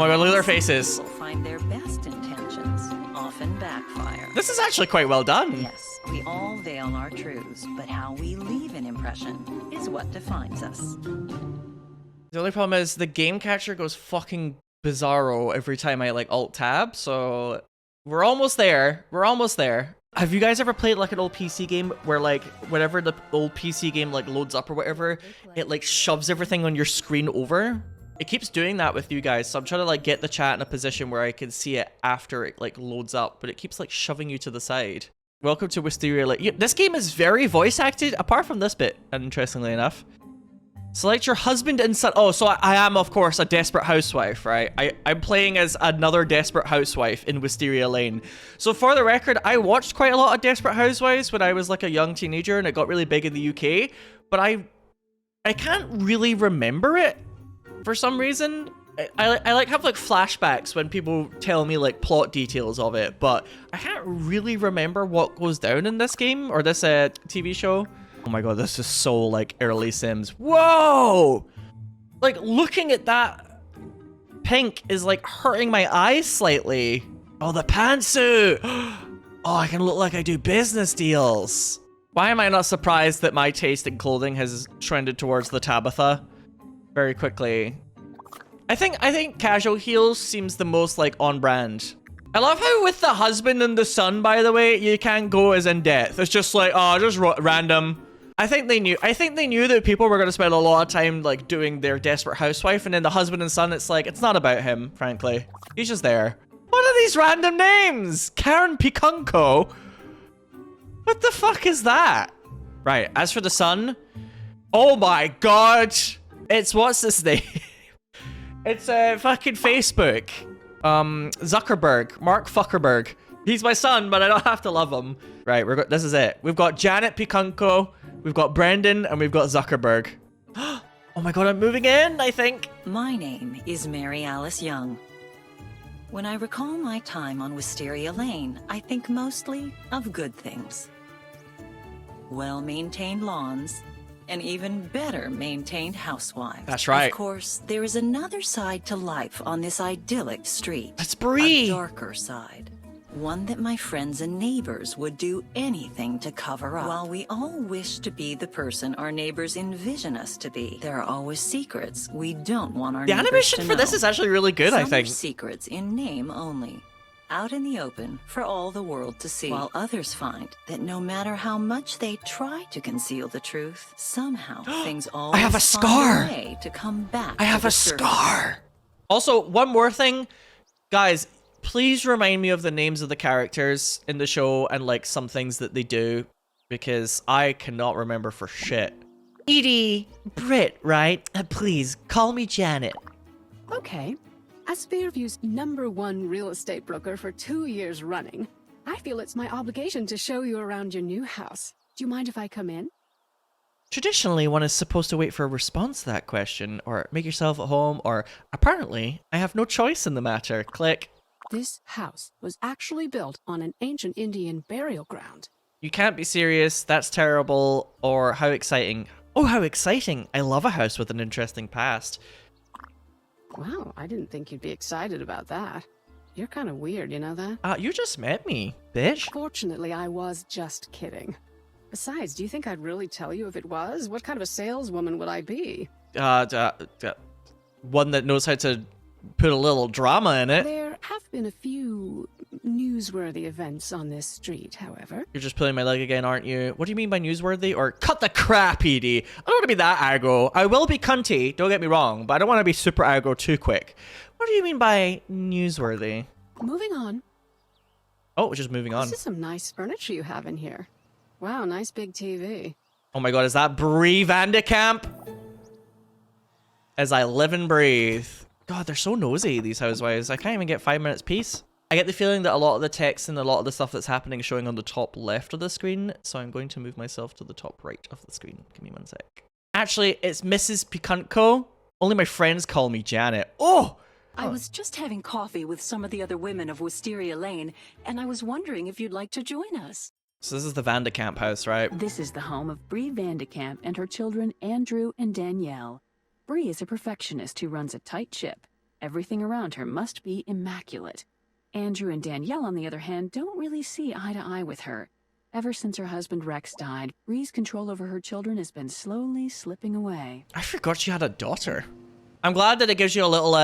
my god, look at their faces. People find their best intentions often backfire. This is actually quite well done. Yes, we all veil our truths, but how we leave an impression is what defines us. The only problem is the game catcher goes fucking bizarro every time I like alt tab, so we're almost there. We're almost there. Have you guys ever played like an old PC game where like whenever the old PC game like loads up or whatever, it like shoves everything on your screen over? It keeps doing that with you guys, so I'm trying to like get the chat in a position where I can see it after it like loads up, but it keeps like shoving you to the side. Welcome to Wisteria. Like, this game is very voice acted, apart from this bit, interestingly enough. Select your husband and son. Oh, so I am, of course, a desperate housewife, right? I'm playing as another desperate housewife in Wisteria Lane. So for the record, I watched quite a lot of Desperate Housewives when I was like a young teenager and it got really big in the UK. But I can't really remember it for some reason. I like have like flashbacks when people tell me like plot details of it, but I can't really remember what goes down in this game or this TV show. Oh my god, this is so like early Sims. Whoa! Like looking at that pink is like hurting my eyes slightly. Oh, the pantsuit! Oh, I can look like I do business deals. Why am I not surprised that my taste in clothing has trended towards the Tabitha very quickly? I think casual heels seems the most like on brand. I love how with the husband and the son, by the way, you can't go as in depth. It's just like, oh, just random. I think they knew that people were going to spend a lot of time like doing their desperate housewife, and then the husband and son, it's like, it's not about him, frankly. He's just there. What are these random names? Karen Pikunko? What the fuck is that? Right, as for the son, oh my god. It's, what's this name? It's fucking Facebook. Zuckerberg, Mark Fuckerberg. He's my son, but I don't have to love him. Right, this is it. We've got Janet Pikunko, we've got Brendan, and we've got Zuckerberg. Oh my god, I'm moving in, I think. My name is Mary Alice Young. When I recall my time on Wisteria Lane, I think mostly of good things. Well-maintained lawns, and even better maintained housewives. That's right. Of course, there is another side to life on this idyllic street. That's Bree. A darker side. One that my friends and neighbors would do anything to cover up. While we all wish to be the person our neighbors envision us to be, there are always secrets we don't want our neighbors to know. The animation for this is actually really good, I think. Some are secrets in name only, out in the open for all the world to see. While others find that no matter how much they try to conceal the truth, somehow things always I have a scar. find a way to come back. I have a scar. Also, one more thing, guys. Please remind me of the names of the characters in the show and like some things that they do, because I cannot remember for shit. Edie, Britt, right? Please call me Janet. Okay. As Fairview's #1 real estate broker for 2 years running, I feel it's my obligation to show you around your new house. Do you mind if I come in? Traditionally, one is supposed to wait for a response to that question, or make yourself at home, or apparently, I have no choice in the matter. Click. This house was actually built on an ancient Indian burial ground. You can't be serious, that's terrible, or how exciting. Oh, how exciting. I love a house with an interesting past. Wow, I didn't think you'd be excited about that. You're kind of weird, you know that? You just met me, bitch. Fortunately, I was just kidding. Besides, do you think I'd really tell you if it was? What kind of a saleswoman would I be? One that knows how to put a little drama in it. There have been a few newsworthy events on this street, however. You're just pulling my leg again, aren't you? What do you mean by newsworthy? Or cut the crap, Edie. I don't want to be that aggro. I will be cunty, don't get me wrong, but I don't want to be super aggro too quick. What do you mean by newsworthy? Moving on. Oh, we're just moving on. This is some nice furniture you have in here. Wow, nice big TV. Oh my god, is that Bree Vandekamp? As I live and breathe. God, they're so nosy, these housewives. I can't even get 5 minutes peace. I get the feeling that a lot of the text and a lot of the stuff that's happening is showing on the top left of the screen, so I'm going to move myself to the top right of the screen. Give me 1 sec. Actually, it's Mrs. Pikunko. Only my friends call me Janet. Oh! I was just having coffee with some of the other women of Wisteria Lane, and I was wondering if you'd like to join us. So this is the Vandekamp house, right? This is the home of Bree Vandekamp and her children Andrew and Danielle. Bree is a perfectionist who runs a tight ship. Everything around her must be immaculate. Andrew and Danielle, on the other hand, don't really see eye to eye with her. Ever since her husband Rex died, Bree's control over her children has been slowly slipping away. I forgot she had a daughter. I'm glad that it gives you a little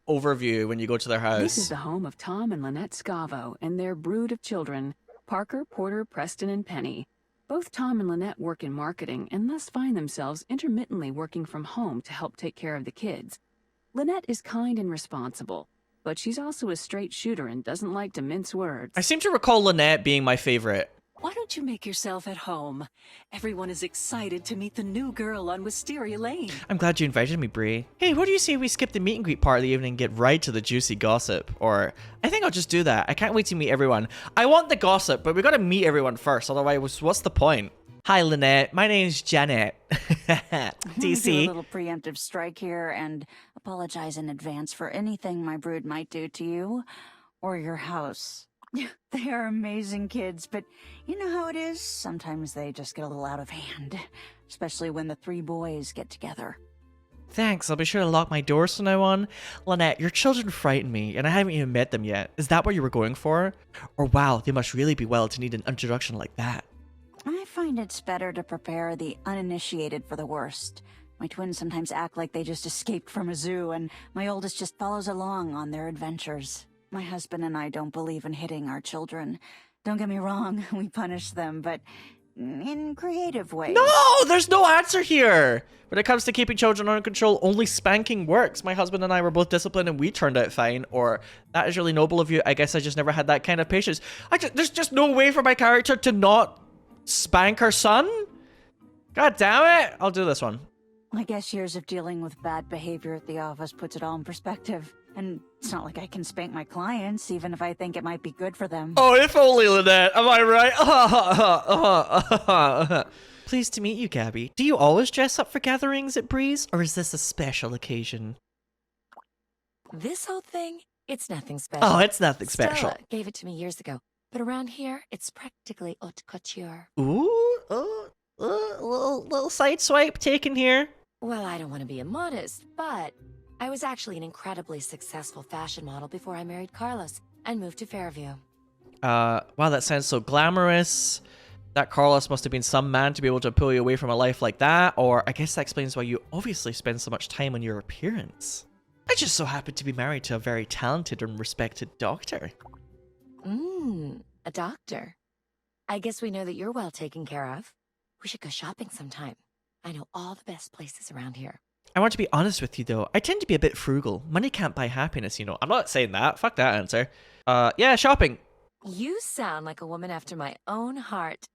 overview when you go to their house. This is the home of Tom and Lynette Scavo and their brood of children, Parker, Porter, Preston, and Penny. Both Tom and Lynette work in marketing and thus find themselves intermittently working from home to help take care of the kids. Lynette is kind and responsible, but she's also a straight shooter and doesn't like to mince words. I seem to recall Lynette being my favorite. Why don't you make yourself at home? Everyone is excited to meet the new girl on Wisteria Lane. I'm glad you invited me, Bree. Hey, what do you say we skip the meet and greet part of the evening and get right to the juicy gossip? Or, I think I'll just do that. I can't wait to meet everyone. I want the gossip, but we gotta meet everyone first, otherwise what's the point? Hi, Lynette. My name's Janet. DC. Do a little preemptive strike here and apologize in advance for anything my brood might do to you or your house. They are amazing kids, but you know how it is. Sometimes they just get a little out of hand, especially when the three boys get together. Thanks, I'll be sure to lock my doors from now on. Lynette, your children frighten me, and I haven't even met them yet. Is that what you were going for? Or wow, they must really be well to need an introduction like that. I find it's better to prepare the uninitiated for the worst. My twins sometimes act like they just escaped from a zoo, and my oldest just follows along on their adventures. My husband and I don't believe in hitting our children. Don't get me wrong, we punish them, but in creative ways. No, there's no answer here. When it comes to keeping children under control, only spanking works. My husband and I were both disciplined and we turned out fine. Or, that is really noble of you. I guess I just never had that kind of patience. There's just no way for my character to not spank her son? God damn it. I'll do this one. I guess years of dealing with bad behavior at the office puts it all in perspective. And it's not like I can spank my clients, even if I think it might be good for them. Oh, if only, Lynette. Am I right? Pleased to meet you, Gabby. Do you always dress up for gatherings at Breeze, or is this a special occasion? This whole thing, it's nothing special. Oh, it's nothing special. Stella gave it to me years ago. But around here, it's practically haute couture. Ooh, little side swipe taken here. Well, I don't want to be immodest, but I was actually an incredibly successful fashion model before I married Carlos and moved to Fairview. Wow, that sounds so glamorous. That Carlos must have been some man to be able to pull you away from a life like that, or I guess that explains why you obviously spend so much time on your appearance. I just so happen to be married to a very talented and respected doctor. A doctor. I guess we know that you're well taken care of. We should go shopping sometime. I know all the best places around here. I want to be honest with you though, I tend to be a bit frugal. Money can't buy happiness, you know. I'm not saying that. Fuck that answer. Yeah, shopping. You sound like a woman after my own heart.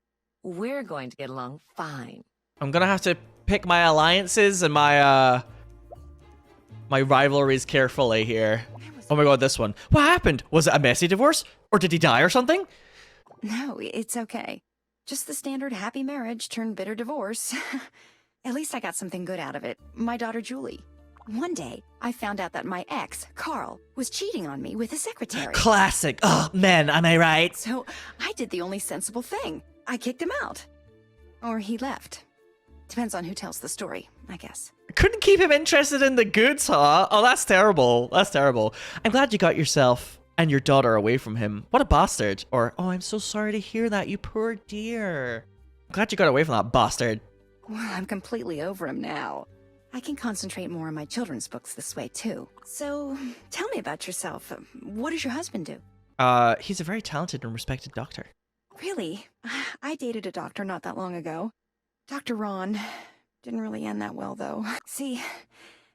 We're going to get along fine. I'm gonna have to pick my alliances and my rivalries carefully here. Oh my god, this one. What happened? Was it a messy divorce? Or did he die or something? No, it's okay. Just the standard happy marriage turned bitter divorce. At least I got something good out of it. My daughter, Julie. One day, I found out that my ex, Carl, was cheating on me with a secretary. Classic. Oh, men, am I right? So I did the only sensible thing. I kicked him out. Or he left. Depends on who tells the story, I guess. Couldn't keep him interested in the goods, huh? Oh, that's terrible. That's terrible. I'm glad you got yourself and your daughter away from him. What a bastard. Or, oh, I'm so sorry to hear that, you poor dear. I'm glad you got away from that bastard. Well, I'm completely over him now. I can concentrate more on my children's books this way, too. So, tell me about yourself. What does your husband do? He's a very talented and respected doctor. Really? I dated a doctor not that long ago. Dr. Ron. Didn't really end that well, though. See,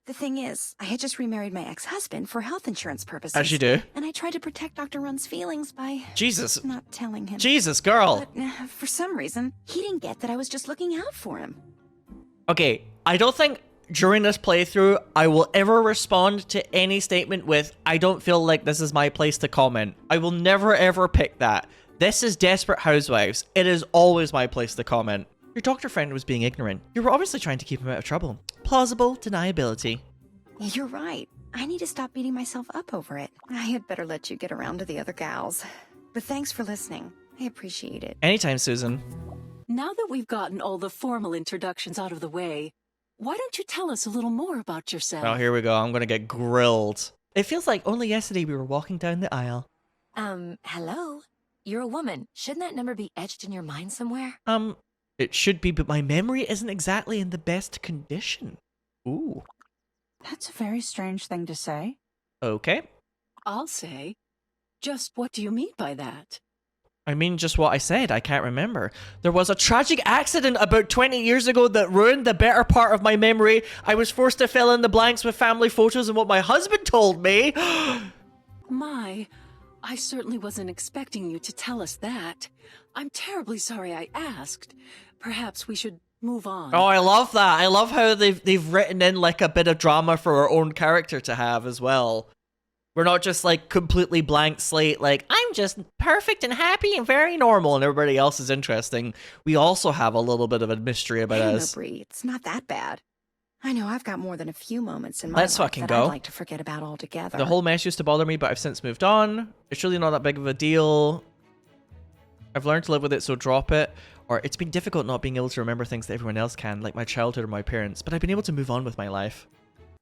the thing is, I had just remarried my ex-husband for health insurance purposes. As you do. And I tried to protect Dr. Ron's feelings by... Jesus. Not telling him. Jesus, girl. But for some reason, he didn't get that I was just looking out for him. Okay, I don't think during this playthrough I will ever respond to any statement with, I don't feel like this is my place to comment. I will never ever pick that. This is Desperate Housewives. It is always my place to comment. Your doctor friend was being ignorant. You were obviously trying to keep him out of trouble. Plausible deniability. You're right. I need to stop beating myself up over it. I had better let you get around to the other gals. But thanks for listening. I appreciate it. Anytime, Susan. Now that we've gotten all the formal introductions out of the way, Why don't you tell us a little more about yourself? Oh, here we go. I'm gonna get grilled. It feels like only yesterday we were walking down the aisle. Hello? You're a woman. Shouldn't that number be etched in your mind somewhere? It should be, but my memory isn't exactly in the best condition. Ooh. That's a very strange thing to say. Okay. I'll say. Just what do you mean by that? I mean, just what I said. I can't remember. There was a tragic accident about 20 years ago that ruined the better part of my memory. I was forced to fill in the blanks with family photos and what my husband told me. My, I certainly wasn't expecting you to tell us that. I'm terribly sorry I asked. Perhaps we should move on. Oh, I love that. I love how they've written in like a bit of drama for our own character to have as well. We're not just like completely blank slate, like, I'm just perfect and happy and very normal and everybody else is interesting. We also have a little bit of a mystery about Hey, us. Bree, it's not that bad. I know I've got more than a few moments in my Let's life fucking that go. I'd like to forget about altogether. The whole mess used to bother me, but I've since moved on. It's really not that big of a deal. I've learned to live with it, so drop it. Or it's been difficult not being able to remember things that everyone else can, like my childhood or my parents, but I've been able to move on with my life.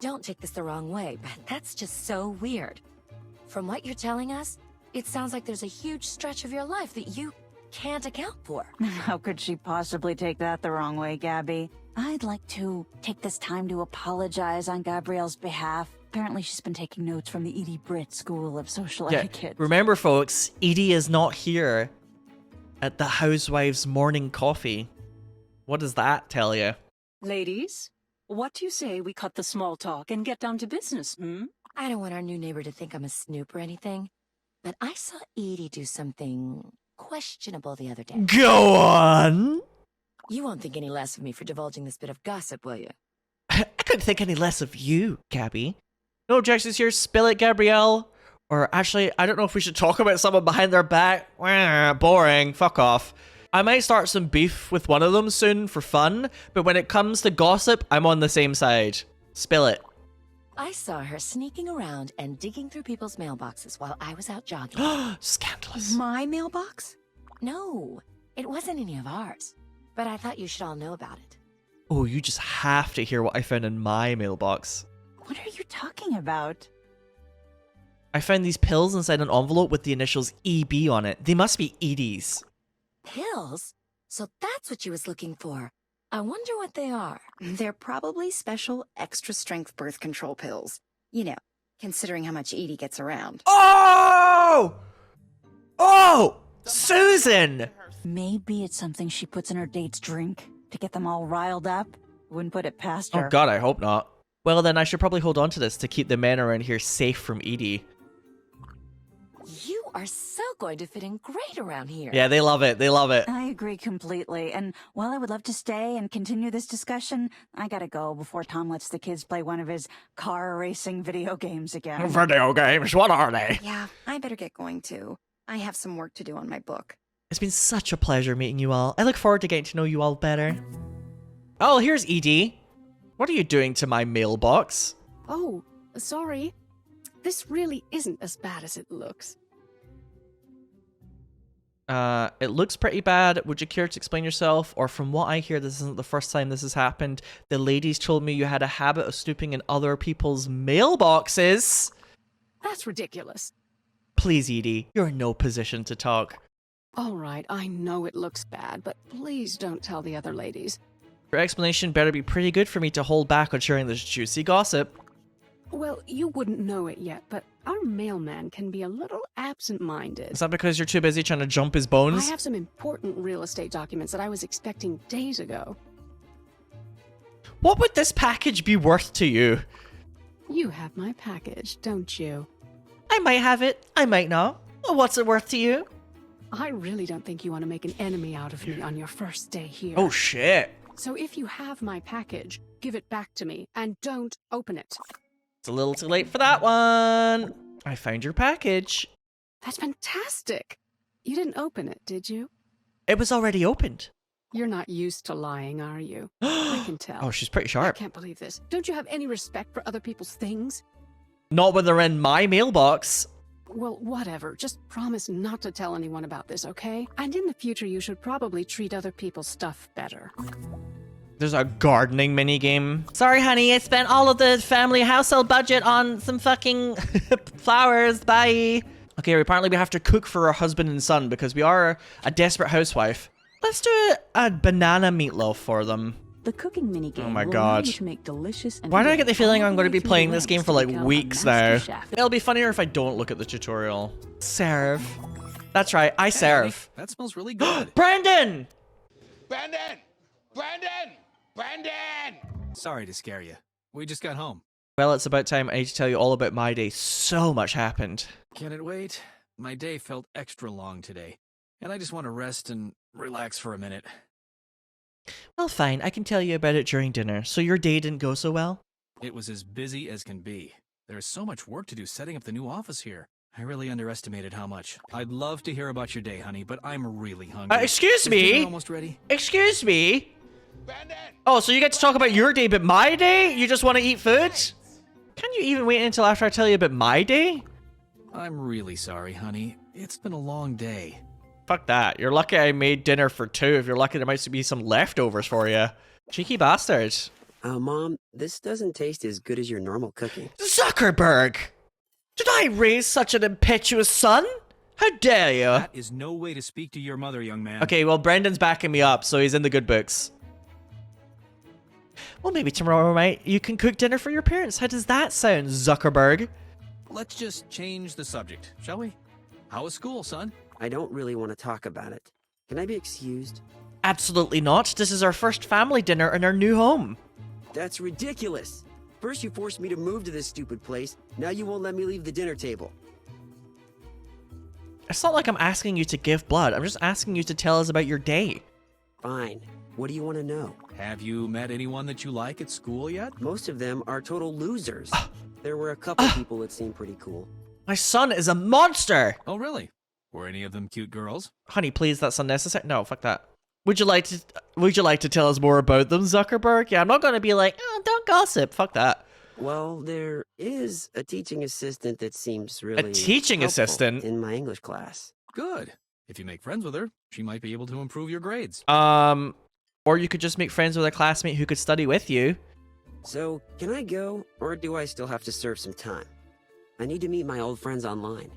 Don't take this the wrong way, but that's just so weird. From what you're telling us, it sounds like there's a huge stretch of your life that you can't account for. How could she possibly take that the wrong way, Gabby? I'd like to take this time to apologize on Gabrielle's behalf. Apparently she's been taking notes from the Edie Britt School of Social Etiquette. Remember, folks, Edie is not here at the Housewives morning coffee. What does that tell you? Ladies, what do you say we cut the small talk and get down to business, I don't want our new neighbor to think I'm a snoop or anything, but I saw Edie do something questionable the other day. Go on! You won't think any less of me for divulging this bit of gossip, will you? I couldn't think any less of you, Gabby. No objections here. Spill it, Gabrielle. Or actually, I don't know if we should talk about someone behind their back. Boring. Fuck off. I might start some beef with one of them soon for fun, but when it comes to gossip, I'm on the same side. Spill it. I saw her sneaking around and digging through people's mailboxes while I was out jogging. Scandalous. My mailbox? No, it wasn't any of ours, but I thought you should all know about it. Oh, you just have to hear what I found in my mailbox. What are you talking about? I found these pills inside an envelope with the initials EB on it. They must be Edie's. Pills? So that's what you was looking for. I wonder what they are. They're probably special extra strength birth control pills. You know, considering how much Edie gets around. Oh! Oh! Susan! Maybe it's something she puts in her date's drink to get them all riled up. Wouldn't put it past her. Oh god, I hope not. Well then, I should probably hold on to this to keep the men around here safe from Edie. You are so going to fit in great around here. Yeah, they love it. They love it. I agree completely. And while I would love to stay and continue this discussion, I gotta go before Tom lets the kids play one of his car racing video games again. Video games, what are they? Yeah, I better get going too. I have some work to do on my book. It's been such a pleasure meeting you all. I look forward to getting to know you all better. Oh, here's Edie. What are you doing to my mailbox? Oh, sorry. This really isn't as bad as it looks. It looks pretty bad. Would you care to explain yourself? Or from what I hear, this isn't the first time this has happened. The ladies told me you had a habit of snooping in other people's mailboxes. That's ridiculous. Please, Edie, you're in no position to talk. All right, I know it looks bad, but please don't tell the other ladies. Your explanation better be pretty good for me to hold back on sharing this juicy gossip. Well, you wouldn't know it yet, but our mailman can be a little absent-minded. Is that because you're too busy trying to jump his I bones? have some important real estate documents that I was expecting days ago. What would this package be worth to you? You have my package, don't you? I might have it. I might not. Well, what's it worth to you? I really don't think you want to make an enemy out of me on your first day here. Oh, shit. So if you have my package, give it back to me, and don't open it. It's a little too late for that one. I found your package. That's fantastic! You didn't open it, did you? It was already opened. You're not used to lying, are you? I can tell. Oh, she's pretty I sharp. can't believe this. Don't you have any respect for other people's things? Not when they're in my mailbox. Well, whatever. Just promise not to tell anyone about this, okay? And in the future, you should probably treat other people's stuff better. There's a gardening mini game. Sorry, honey, I spent all of the family household budget on some fucking flowers. Bye. Okay, apparently we have to cook for our husband and son because we are a desperate housewife. Let's do a banana meatloaf for them. The cooking minigame Oh my will God. allow you to make delicious and Why do I get the feeling all I'm the going to way be through playing the this game ranks for to like become a weeks master now? chef. It'll be funnier if I don't look at the tutorial. Serve. That's right, I serve. That smells really good. Brandon! Brandon! Brandon! Brandon! Sorry to scare you. We just got home. Well, it's about time I need to tell you all about my day. So much happened. Can it wait? My day felt extra long today, and I just want to rest and relax for a minute. Well, fine, I can tell you about it during dinner. So your day didn't go so well? It was as busy as can be. There is so much work to do setting up the new office here. I really underestimated how much. I'd love to hear about your day, honey, but I'm really hungry. Excuse Is me? dinner almost ready? Excuse me? Brandon! Oh, so you get to talk about your day, but my day? You just want to eat food? Can you even wait until after I tell you about my day? I'm really sorry, honey. It's been a long day. Fuck that. You're lucky I made dinner for two. If you're lucky, there might be some leftovers for you. Cheeky bastard. Mom, this doesn't taste as good as your normal cooking. Zuckerberg! Did I raise such an impetuous son? How dare you? That is no way to speak to your mother, young man. Okay, well, Brendan's backing me up, so he's in the good books. Well, maybe tomorrow night you can cook dinner for your parents. How does that sound, Zuckerberg? Let's just change the subject, shall we? How was school, son? I don't really want to talk about it. Can I be excused? Absolutely not. This is our first family dinner in our new home. That's ridiculous. First you forced me to move to this stupid place, now you won't let me leave the dinner table. It's not like I'm asking you to give blood. I'm just asking you to tell us about your day. Fine. What do you want to know? Have you met anyone that you like at school yet? Most of them are total losers. There were a couple people that seemed pretty cool. My son is a monster! Oh, really? Were any of them cute girls? Honey, please, that's unnecessary. No, fuck that. Would you like to tell us more about them, Zuckerberg? Yeah, I'm not gonna be like, oh, don't gossip. Fuck that. Well, there is a teaching assistant that seems really teaching helpful assistant? in my English class. Good. If you make friends with her, she might be able to improve your grades. Or you could just make friends with a classmate who could study with you. So, can I go, or do I still have to serve some time? I need to meet my old friends online.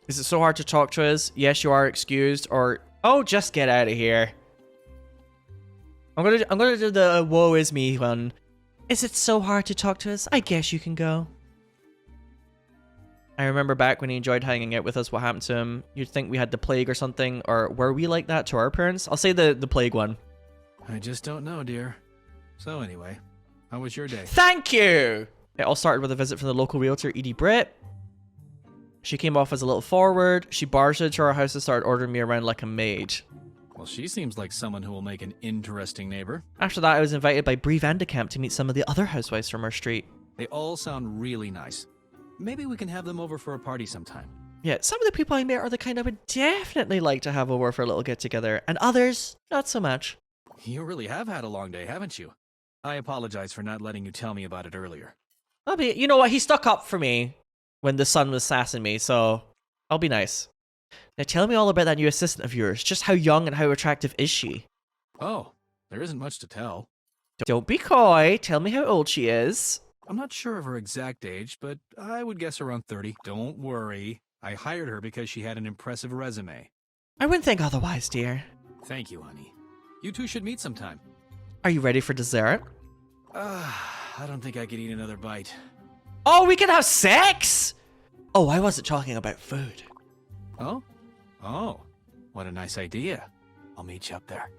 Is it so hard to talk to us? Yes, you are excused. Or, oh, just get out of here. I'm gonna do the woe is me one. Is it so hard to talk to us? I guess you can go. I remember back when he enjoyed hanging out with us, what happened to him. You'd think we had the plague or something, or were we like that to our parents? I'll say the plague one. I just don't know, dear. So anyway, how was your day? Thank you! It all started with a visit from the local realtor, Edie Britt. She came off as a little forward. She barged into our house and started ordering me around like a maid. Well, she seems like someone who will make an interesting neighbor. After that, I was invited by Brie Vandekamp to meet some of the other housewives from our street. They all sound really nice. Maybe we can have them over for a party sometime. Yeah, some of the people I met are the kind I would definitely like to have over for a little get-together, and others, not so much. You really have had a long day, haven't you? I apologize for not letting you tell me about it earlier. I'll be, you know what, he stuck up for me when the sun was sassing me, so I'll be nice. Now tell me all about that new assistant of yours. Just how young and how attractive is she? Oh, there isn't much to tell. Don't be coy. Tell me how old she is. I'm not sure of her exact age, but I would guess around 30. Don't worry. I hired her because she had an impressive resume. I wouldn't think otherwise, dear. Thank you, honey. You two should meet sometime. Are you ready for dessert? I don't think I could eat another bite. Oh, we can have sex? Oh, I wasn't talking about food. Oh? Oh, what a nice idea. I'll meet you up there.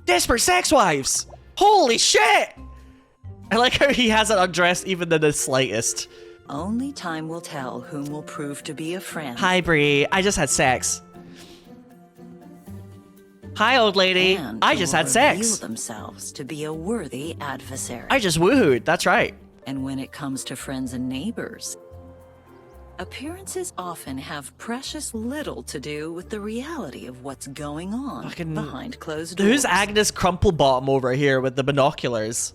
Desperate sex wives! Holy shit! I like how he hasn't undressed even in the slightest. Only time will tell whom will prove to be a friend. Hi, Brie. I just had sex. Hi, old lady. And I who just will had sex. reveal themselves to be a worthy adversary. I just woohooed. That's right. And when it comes to friends and neighbors, appearances often have precious little to do with the reality of what's going on behind closed doors. Who's Agnes Crumplebottom over here with the binoculars?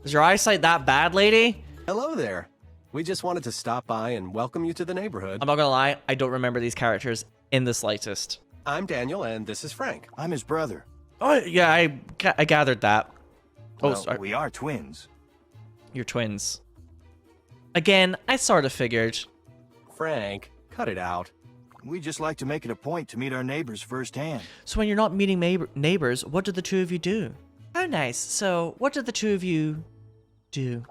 Is your eyesight that bad, lady? Hello there. We just wanted to stop by and welcome you to the neighborhood. I'm not gonna lie, I don't remember these characters in the slightest. I'm Daniel, and this is Frank. I'm his brother. Oh, yeah, I gathered that. Oh, Well, sorry. we are twins. You're twins. Again, I sort of figured. Frank, cut it out. We just like to make it a point to meet our neighbors firsthand. So when you're not meeting neighbors, what do the two of you do? Oh, nice. So what do the two of you do?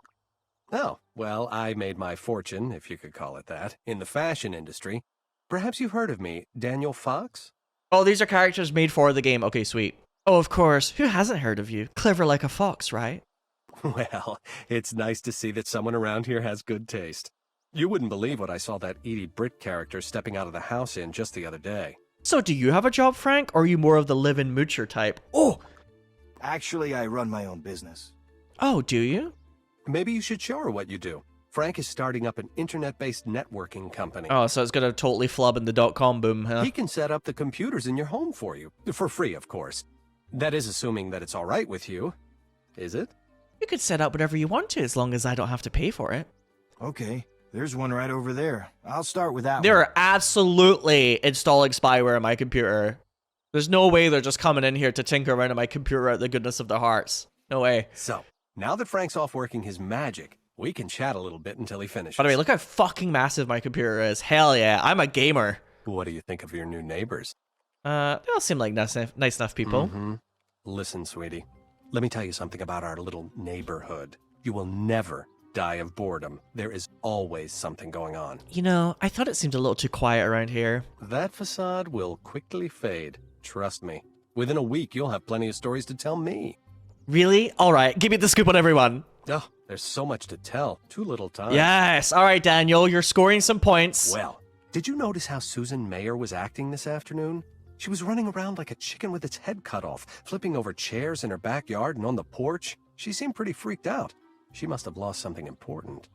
Oh, well, I made my fortune, if you could call it that, in the fashion industry. Perhaps you've heard of me, Daniel Fox? Oh, these are characters made for the game. Okay, sweet. Oh, of course. Who hasn't heard of you? Clever like a fox, right? Well, it's nice to see that someone around here has good taste. You wouldn't believe what I saw that Edie Britt character stepping out of the house in just the other day. So do you have a job, Frank, or are you more of the live-in moocher type? Oh! Actually, I run my own business. Oh, do you? Maybe you should show her what you do. Frank is starting up an internet-based networking company. Oh, so it's gonna totally flub in the dot-com boom, huh? He can set up the computers in your home for you. For free, of course. That is assuming that it's all right with you. Is it? You could set up whatever you want to, as long as I don't have to pay for it. Okay, there's one right over there. I'll start with that one. They're absolutely installing spyware on my computer. There's no way they're just coming in here to tinker around on my computer out of the goodness of their hearts. No way. So, now that Frank's off working his magic, we can chat a little bit until he finishes. By the way, look how fucking massive my computer is. Hell yeah, I'm a gamer. What do you think of your new neighbors? They all seem like nice enough people. Mm-hmm. Listen, sweetie. Let me tell you something about our little neighborhood. You will never die of boredom. There is always something going on. You know, I thought it seemed a little too quiet around here. That facade will quickly fade. Trust me. Within a week, you'll have plenty of stories to tell me. Really? Alright, give me the scoop on everyone. Oh, there's so much to tell. Too little time. Yes. Alright, Daniel, you're scoring some points. Well, did you notice how Susan Mayer was acting this afternoon? She was running around like a chicken with its head cut off, flipping over chairs in her backyard and on the porch. She seemed pretty freaked out. She must have lost something important.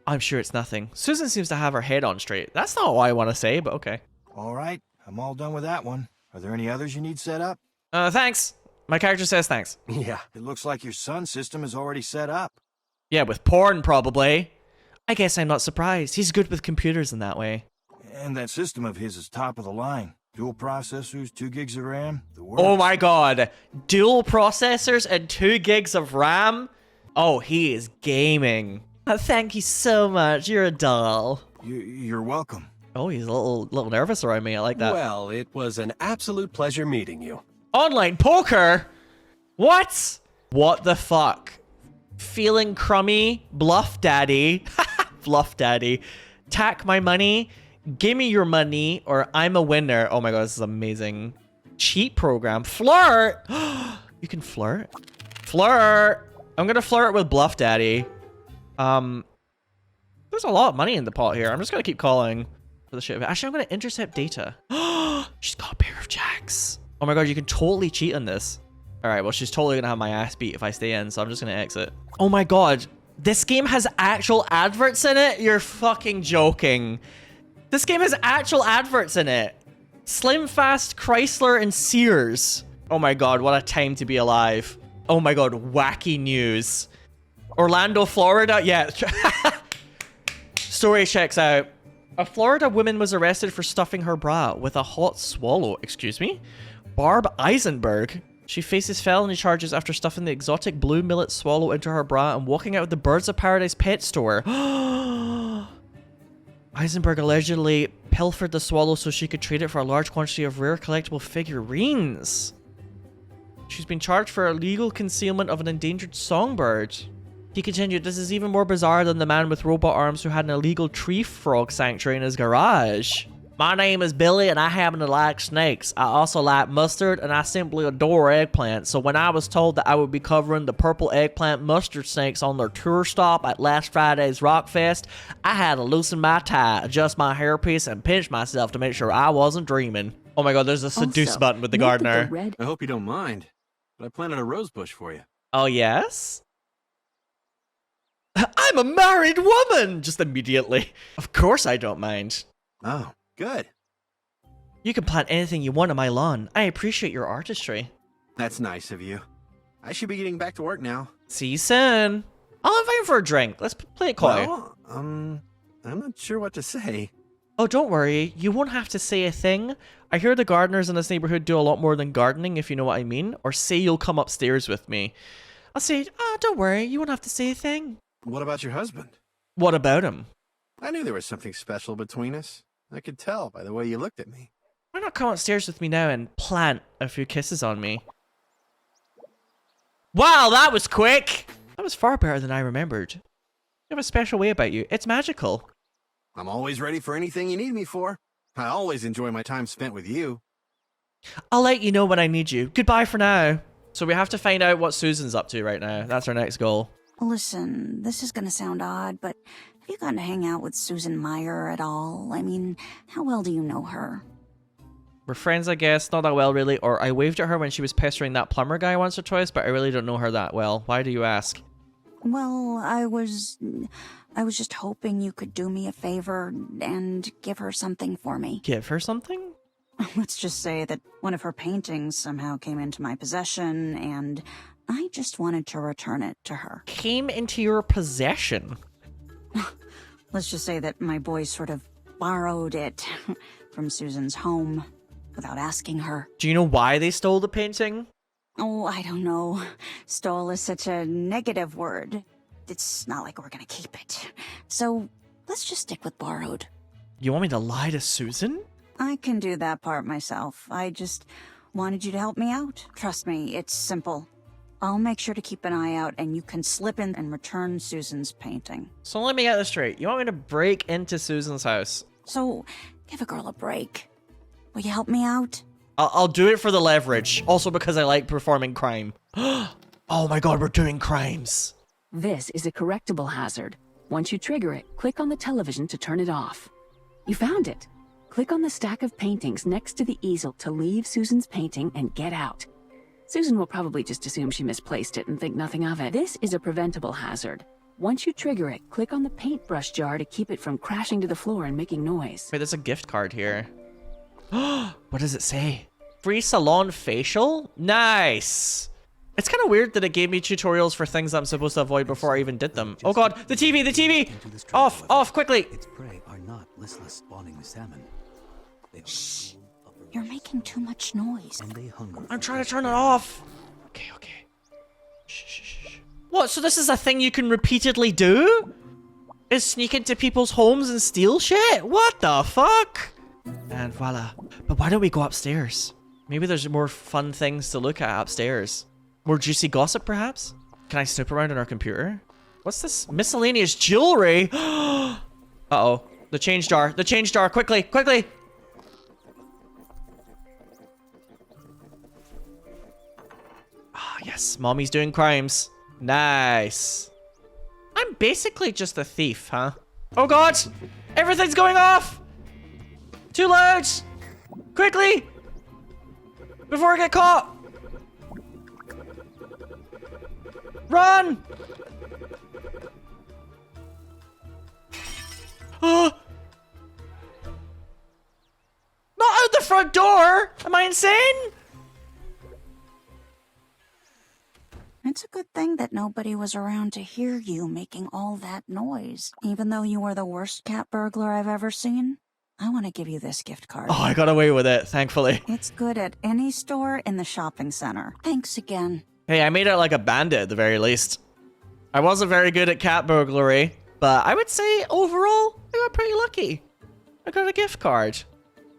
I'm sure it's nothing. Susan seems to have her head on straight. That's not what I want to say, but okay. All right, I'm all done with that one. Are there any others you need set up? Thanks. My character says thanks. Yeah. It looks like your son's system is already set up. Yeah, with porn, probably. I guess I'm not surprised. He's good with computers in that way. And that system of his is top of the line. Dual processors, 2 gigs of RAM, the works. Oh my god. Dual processors and 2 gigs of RAM? Oh, he is gaming. Thank you so much. You're a doll. You're welcome. Oh, he's a little nervous around me. I like that. Well, it was an absolute pleasure meeting you. Online poker? What? What the fuck? Feeling crummy? Bluff daddy. Bluff daddy. Tack my money. Give me your money or I'm a winner. Oh my god, this is amazing. Cheat program. Flirt! You can flirt? Flirt! I'm gonna flirt with Bluff Daddy. There's a lot of money in the pot here. I'm just gonna keep calling for the shit of it. Actually, I'm gonna intercept data. She's got a pair of jacks. Oh my god, you can totally cheat on this. Alright, well, she's totally gonna have my ass beat if I stay in, so I'm just gonna exit. Oh my god. This game has actual adverts in it? You're fucking joking. This game has actual adverts in it. Slim Fast, Chrysler, and Sears. Oh my god, what a time to be alive. Oh my god, wacky news. Orlando, Florida? Yeah. Story checks out. A Florida woman was arrested for stuffing her bra with a hot swallow. Excuse me? Barb Eisenberg. She faces felony charges after stuffing the exotic blue millet swallow into her bra and walking out of the Birds of Paradise pet store. Eisenberg allegedly pilfered the swallow so she could trade it for a large quantity of rare collectible figurines. She's been charged for illegal concealment of an endangered songbird. He continued, this is even more bizarre than the man with robot arms who had an illegal tree frog sanctuary in his garage. My name is Billy and I happen to like snakes. I also like mustard and I simply adore eggplant. So when I was told that I would be covering the purple eggplant mustard snakes on their tour stop at last Friday's Rockfest, I had to loosen my tie, adjust my hairpiece, and pinch myself to make sure I wasn't dreaming. Oh my god, there's a seduce Also, button with the note that gardener. red I hope you don't mind, but I planted a rose bush for you. Oh yes? I'm a married woman! Just immediately. Of course I don't mind. Oh, good. You can plant anything you want on my lawn. I appreciate your artistry. That's nice of you. I should be getting back to work now. See you soon. I'll invite you for a drink. Let's play it coy. Well, I'm not sure what to say. Oh, don't worry. You won't have to say a thing. I hear the gardeners in this neighborhood do a lot more than gardening, if you know what I mean. Or say you'll come upstairs with me. I said, oh, don't worry, you won't have to say a thing. What about your husband? What about him? I knew there was something special between us. I could tell by the way you looked at me. Why not come upstairs with me now and plant a few kisses on me? Wow, that was quick! That was far better than I remembered. You have a special way about you. It's magical. I'm always ready for anything you need me for. I always enjoy my time spent with you. I'll let you know when I need you. Goodbye for now. So we have to find out what Susan's up to right now. That's our next goal. Listen, this is gonna sound odd, but have you gotten to hang out with Susan Meyer at all? I mean, how well do you know her? We're friends, I guess. Not that well, really. Or I waved at her when she was pestering that plumber guy once or twice, but I really don't know her that well. Why do you ask? Well, I was just hoping you could do me a favor and give her something for me. Give her something? Let's just say that one of her paintings somehow came into my possession, and I just wanted to return it to her. Came into your possession? Let's just say that my boys sort of borrowed it from Susan's home without asking her. Do you know why they stole the painting? Oh, I don't know. Stole is such a negative word. It's not like we're gonna keep it. So let's just stick with borrowed. You want me to lie to Susan? I can do that part myself. I just wanted you to help me out. Trust me, it's simple. I'll make sure to keep an eye out, and you can slip in and return Susan's painting. So let me get this straight. You want me to break into Susan's house? So, give a girl a break. Will you help me out? I'll do it for the leverage. Also because I like performing crime. Oh my god, we're doing crimes. This is a correctable hazard. Once you trigger it, click on the television to turn it off. You found it. Click on the stack of paintings next to the easel to leave Susan's painting and get out. Susan will probably just assume she misplaced it and think nothing of it. This is a preventable hazard. Once you trigger it, click on the paintbrush jar to keep it from crashing to the floor and making noise. Wait, there's a gift card here. What does it say? Free salon facial? Nice! It's kind of weird that it gave me tutorials for things I'm supposed to avoid before I even did them. Oh god, the TV, the TV! Off, off, quickly! Its prey are not listless spawning salmon. Shh! You're making too much noise. And they hunger. I'm trying to turn it off. Okay, okay. Shh, shh, shh. What, so this is a thing you can repeatedly do? Is sneak into people's homes and steal shit? What the fuck? And voila. But why don't we go upstairs? Maybe there's more fun things to look at upstairs. More juicy gossip, perhaps? Can I snoop around on our computer? What's this? Miscellaneous jewelry? Uh-oh. The change jar. The change jar. Quickly, quickly! Ah, yes. Mommy's doing crimes. Nice. I'm basically just a thief, huh? Oh god! Everything's going off! Too loud! Quickly! Before I get caught! Run! Not out the front door! Am I insane? It's a good thing that nobody was around to hear you making all that noise. Even though you were the worst cat burglar I've ever seen, I want to give you this gift card. Oh, I got away with it, thankfully. It's good at any store in the shopping center. Thanks again. Hey, I made it like a bandit at the very least. I wasn't very good at cat burglary, but I would say overall, I got pretty lucky. I got a gift card.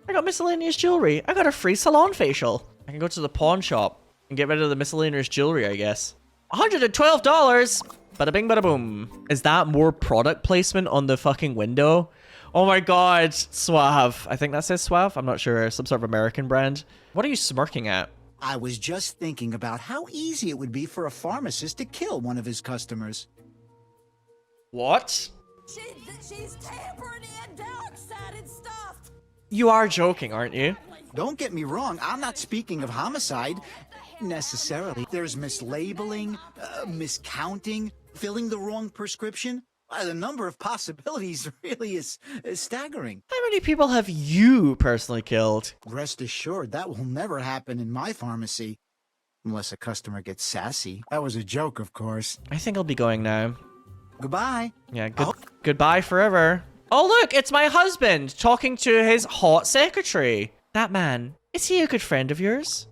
I got miscellaneous jewelry. I got a free salon facial. I can go to the pawn shop and get rid of the miscellaneous jewelry, I guess. $112! Bada bing, bada boom. Is that more product placement on the fucking window? Oh my god, Suave. I think that says Suave. I'm not sure. Some sort of American brand. What are you smirking at? I was just thinking about how easy it would be for a pharmacist to kill one of his customers. What? She's tampering in dark-sided stuff. You are joking, aren't you? Don't get me wrong, I'm not speaking of homicide necessarily. There's mislabeling, miscounting, filling the wrong prescription. The number of possibilities really is staggering. How many people have you personally killed? Rest assured, that will never happen in my pharmacy. Unless a customer gets sassy. That was a joke, of course. I think I'll be going now. Goodbye. Yeah, goodbye forever. Oh look, it's my husband talking to his hot secretary. That man, is he a good friend of yours?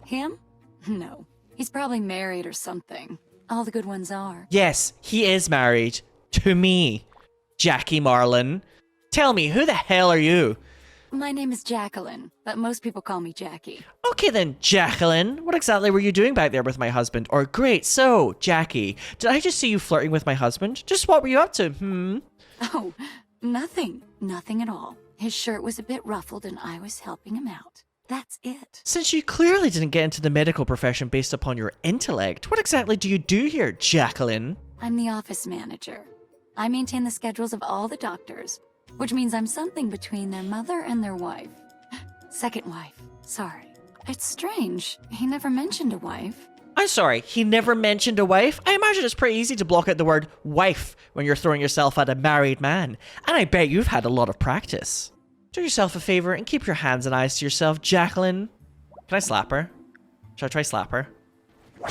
Him? No. He's probably married or something. All the good ones are. Yes, he is married. To me. Jackie Marlin. Tell me, who the hell are you? My name is Jacqueline, but most people call me Jackie. Okay then, Jacqueline. What exactly were you doing back there with my husband? Or great, so, Jackie, did I just see you flirting with my husband? Just what were you up to, Oh, nothing. Nothing at all. His shirt was a bit ruffled and I was helping him out. That's it. Since you clearly didn't get into the medical profession based upon your intellect, what exactly do you do here, Jacqueline? I'm the office manager. I maintain the schedules of all the doctors, which means I'm something between their mother and their wife. Second wife. Sorry. It's strange. He never mentioned a wife. I'm sorry, he never mentioned a wife? I imagine it's pretty easy to block out the word wife when you're throwing yourself at a married man. And I bet you've had a lot of practice. Do yourself a favor and keep your hands and eyes to yourself, Jacqueline. Can I slap her? Should I try slap her?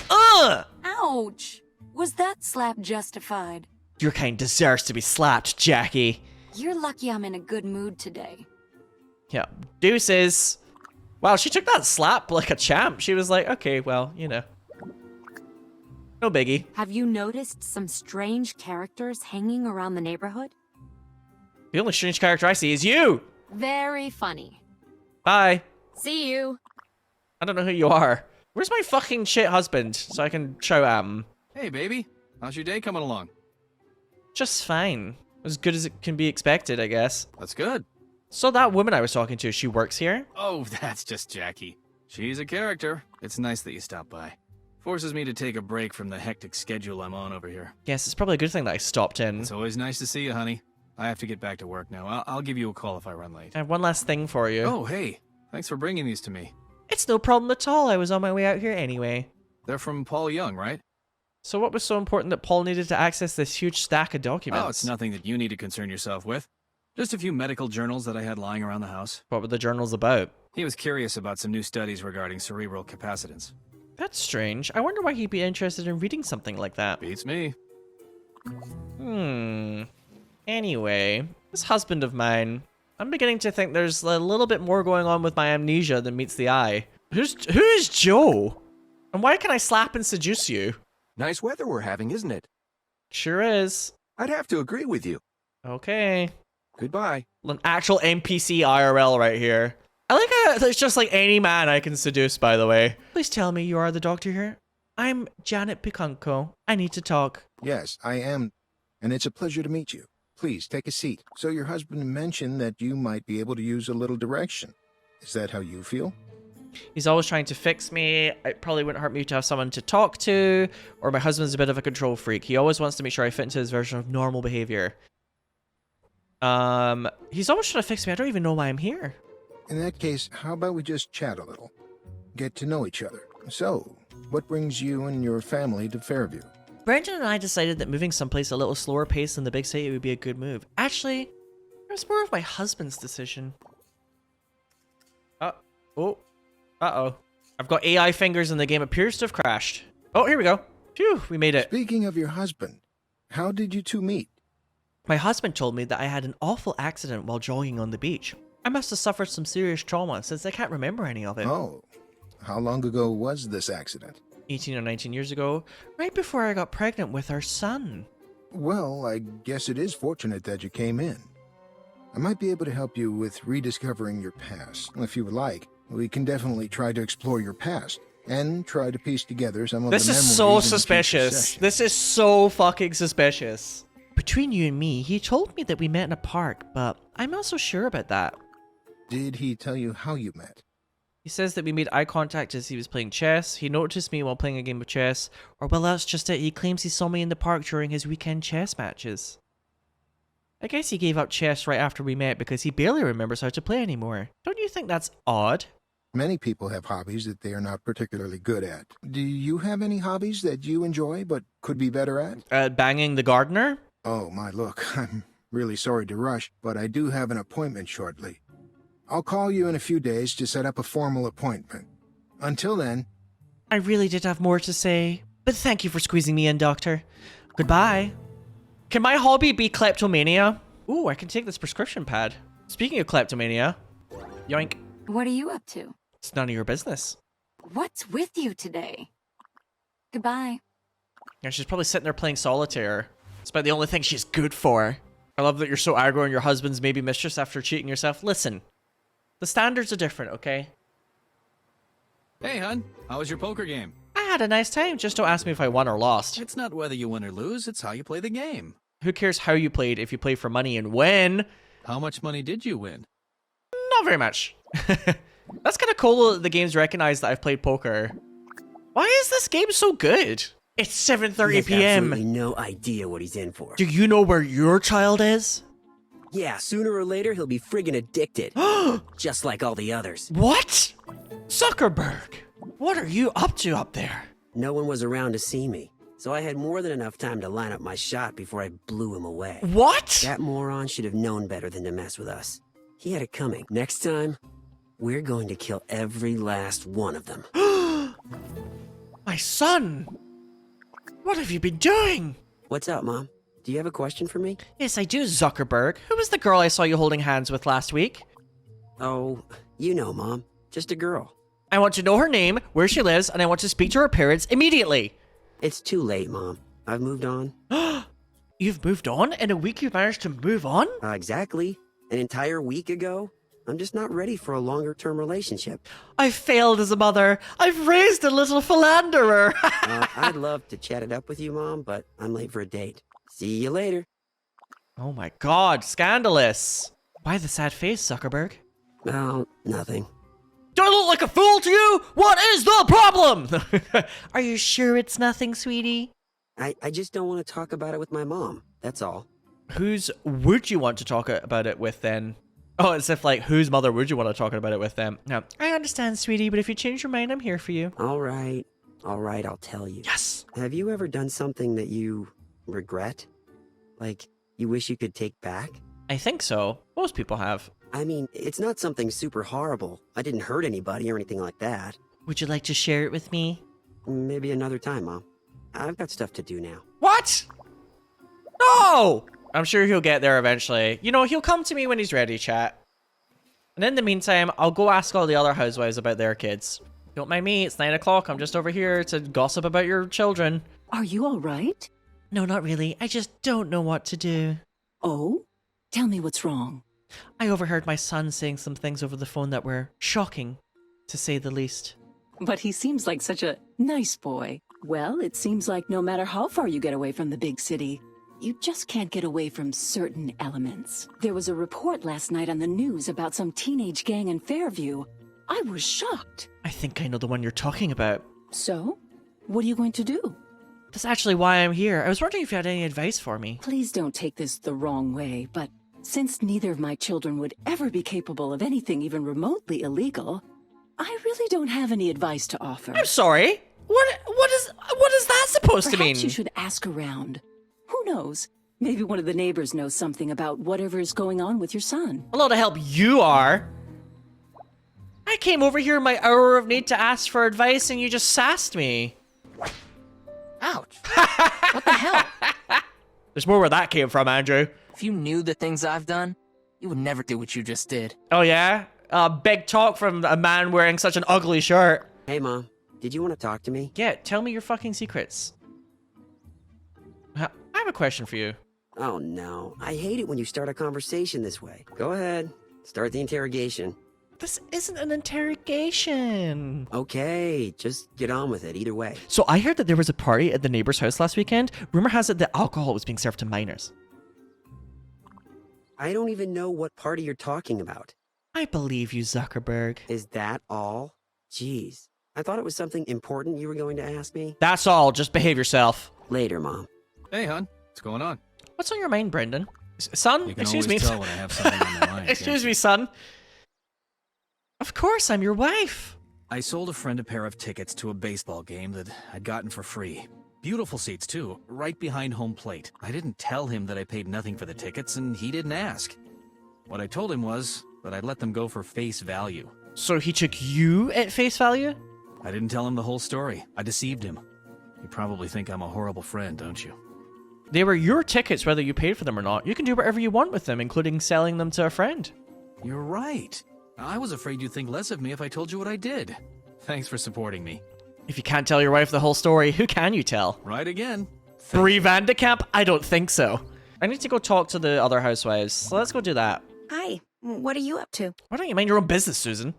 Ugh! Ouch! Was that slap justified? Your kind deserves to be slapped, Jackie. You're lucky I'm in a good mood today. Yeah, deuces. Wow, she took that slap like a champ. She was like, okay, well, you know. No biggie. Have you noticed some strange characters hanging around the neighborhood? The only strange character I see is you! Very funny. Bye. See you. I don't know who you are. Where's my fucking shit husband so I can show him? Hey, baby. How's your day coming along? Just fine. As good as it can be expected, I guess. That's good. So that woman I was talking to, she works here? Oh, that's just Jackie. She's a character. It's nice that you stopped by. Forces me to take a break from the hectic schedule I'm on over here. Yes, it's probably a good thing that I stopped in. It's always nice to see you, honey. I have to get back to work now. I'll give you a call if I run late. I have one last thing for you. Oh, hey. Thanks for bringing these to me. It's no problem at all. I was on my way out here anyway. They're from Paul Young, right? So what was so important that Paul needed to access this huge stack of documents? Oh, it's nothing that you need to concern yourself with. Just a few medical journals that I had lying around the house. What were the journals about? He was curious about some new studies regarding cerebral capacitance. That's strange. I wonder why he'd be interested in reading something like that. Beats me. Anyway, this husband of mine, I'm beginning to think there's a little bit more going on with my amnesia than meets the eye. Who is Joe? And why can I slap and seduce you? Nice weather we're having, isn't it? Sure is. I'd have to agree with you. Okay. Goodbye. An actual NPC IRL right here. I like how it's just like any man I can seduce, by the way. Please tell me you are the doctor here. I'm Janet Pikunko. I need to talk. Yes, I am. And it's a pleasure to meet you. Please, take a seat. So your husband mentioned that you might be able to use a little direction. Is that how you feel? He's always trying to fix me. It probably wouldn't hurt me to have someone to talk to. Or my husband's a bit of a control freak. He always wants to make sure I fit into his version of normal behavior. He's always trying to fix me. I don't even know why I'm here. In that case, how about we just chat a little? Get to know each other. So, what brings you and your family to Fairview? Brendan and I decided that moving someplace a little slower pace than the big city would be a good move. Actually, it was more of my husband's decision. Uh-oh. I've got AI fingers and the game appears to have crashed. Oh, here we go. Phew, we made it. Speaking of your husband, how did you two meet? My husband told me that I had an awful accident while jogging on the beach. I must have suffered some serious trauma since I can't remember any of it. Oh, how long ago was this accident? 18 or 19 years ago, right before I got pregnant with our son. Well, I guess it is fortunate that you came in. I might be able to help you with rediscovering your past. If you would like, we can definitely try to explore your past and try to piece together some of the memories. This is so suspicious. This is so fucking suspicious. Between you and me, he told me that we met in a park, but I'm not so sure about that. Did he tell you how you met? He says that we made eye contact as he was playing chess. He noticed me while playing a game of chess. Or, well, that's just it. He claims he saw me in the park during his weekend chess matches. I guess he gave up chess right after we met because he barely remembers how to play anymore. Don't you think that's odd? Many people have hobbies that they are not particularly good at. Do you have any hobbies that you enjoy but could be better at? Banging the gardener? Oh, my, look, I'm really sorry to rush, but I do have an appointment shortly. I'll call you in a few days to set up a formal appointment. Until then... I really did have more to say, but thank you for squeezing me in, Doctor. Goodbye. Can my hobby be kleptomania? Ooh, I can take this prescription pad. Speaking of kleptomania... Yoink. What are you up to? It's none of your business. What's with you today? Goodbye. Yeah, she's probably sitting there playing solitaire. It's about the only thing she's good for. I love that you're so aggro on your husband's maybe mistress after cheating yourself. Listen, the standards are different, okay? Hey, hun. How was your poker game? I had a nice time. Just don't ask me if I won or lost. It's not whether you win or lose, it's how you play the game. Who cares how you played if you play for money and win? How much money did you win? Not very much. That's kind of cool that the games recognize that I've played poker. Why is this game so good? It's 7:30 p.m. Absolutely no idea what he's in for. Do you know where your child is? Yeah, sooner or later he'll be friggin' addicted. Just like all the others. What? Zuckerberg, what are you up to up there? No one was around to see me, so I had more than enough time to line up my shot before I blew him away. What? That moron should have known better than to mess with us. He had it coming. Next time, we're going to kill every last one of them. My son! What have you been doing? What's up, Mom? Do you have a question for me? Yes, I do, Zuckerberg. Who was the girl I saw you holding hands with last week? Oh, you know, Mom. Just a girl. I want to know her name, where she lives, and I want to speak to her parents immediately. It's too late, Mom. I've moved on. You've moved on? In a week you've managed to move on? Exactly. An entire week ago? I'm just not ready for a longer-term relationship. I failed as a mother. I've raised a little philanderer. I'd love to chat it up with you, Mom, but I'm late for a date. See you later. Oh my god, scandalous. Why the sad face, Zuckerberg? Oh, nothing. Do I look like a fool to you? What is the problem? Are you sure it's nothing, sweetie? I just don't want to talk about it with my mom. That's all. Whose would you want to talk about it with then? Oh, as if like, whose mother would you want to talk about it with then? No, I understand, sweetie, but if you change your mind, I'm here for you. All right, I'll tell you. Yes! Have you ever done something that you regret? Like, you wish you could take back? I think so. Most people have. I mean, it's not something super horrible. I didn't hurt anybody or anything like that. Would you like to share it with me? Maybe another time, Mom. I've got stuff to do now. What? No! I'm sure he'll get there eventually. You know, he'll come to me when he's ready, chat. And in the meantime, I'll go ask all the other housewives about their kids. Don't mind me, it's 9 o'clock. I'm just over here to gossip about your children. Are you all right? No, not really. I just don't know what to do. Oh? Tell me what's wrong. I overheard my son saying some things over the phone that were shocking, to say the least. But he seems like such a nice boy. Well, it seems like no matter how far you get away from the big city, you just can't get away from certain elements. There was a report last night on the news about some teenage gang in Fairview. I was shocked. I think I know the one you're talking about. So, what are you going to do? That's actually why I'm here. I was wondering if you had any advice for me. Please don't take this the wrong way, but since neither of my children would ever be capable of anything even remotely illegal, I really don't have any advice to offer. I'm sorry. What is that supposed to mean? Perhaps you should ask around. Who knows? Maybe one of the neighbors knows something about whatever is going on with your son. A lot of help you are. I came over here in my hour of need to ask for advice and you just sassed me. Ouch. What the hell? There's more where that came from, Andrew. If you knew the things I've done, you would never do what you just did. Oh yeah? Big talk from a man wearing such an ugly shirt. Hey, Mom. Did you want to talk to me? Yeah, tell me your fucking secrets. I have a question for you. Oh, no. I hate it when you start a conversation this way. Go ahead. Start the interrogation. This isn't an interrogation. Okay, just get on with it either way. So I heard that there was a party at the neighbor's house last weekend. Rumor has it that alcohol was being served to minors. I don't even know what party you're talking about. I believe you, Zuckerberg. Is that all? Jeez. I thought it was something important you were going to ask me. That's all. Just behave yourself. Later, Mom. Hey, hon. What's going on? What's on your mind, Brendan? Son? You can Excuse always me. tell when I have something on my mind. Excuse me, son. Of course, I'm your wife. I sold a friend a pair of tickets to a baseball game that I'd gotten for free. Beautiful seats, too, right behind home plate. I didn't tell him that I paid nothing for the tickets, and he didn't ask. What I told him was that I'd let them go for face value. So he took you at face value? I didn't tell him the whole story. I deceived him. You probably think I'm a horrible friend, don't you? They were your tickets, whether you paid for them or not. You can do whatever you want with them, including selling them to a friend. You're right. I was afraid you'd think less of me if I told you what I did. Thanks for supporting me. If you can't tell your wife the whole story, who can you tell? Right again. Brie Vandekamp? I don't think so. I need to go talk to the other housewives, so let's go do that. Hi, what are you up to? Why don't you mind your own business, Susan?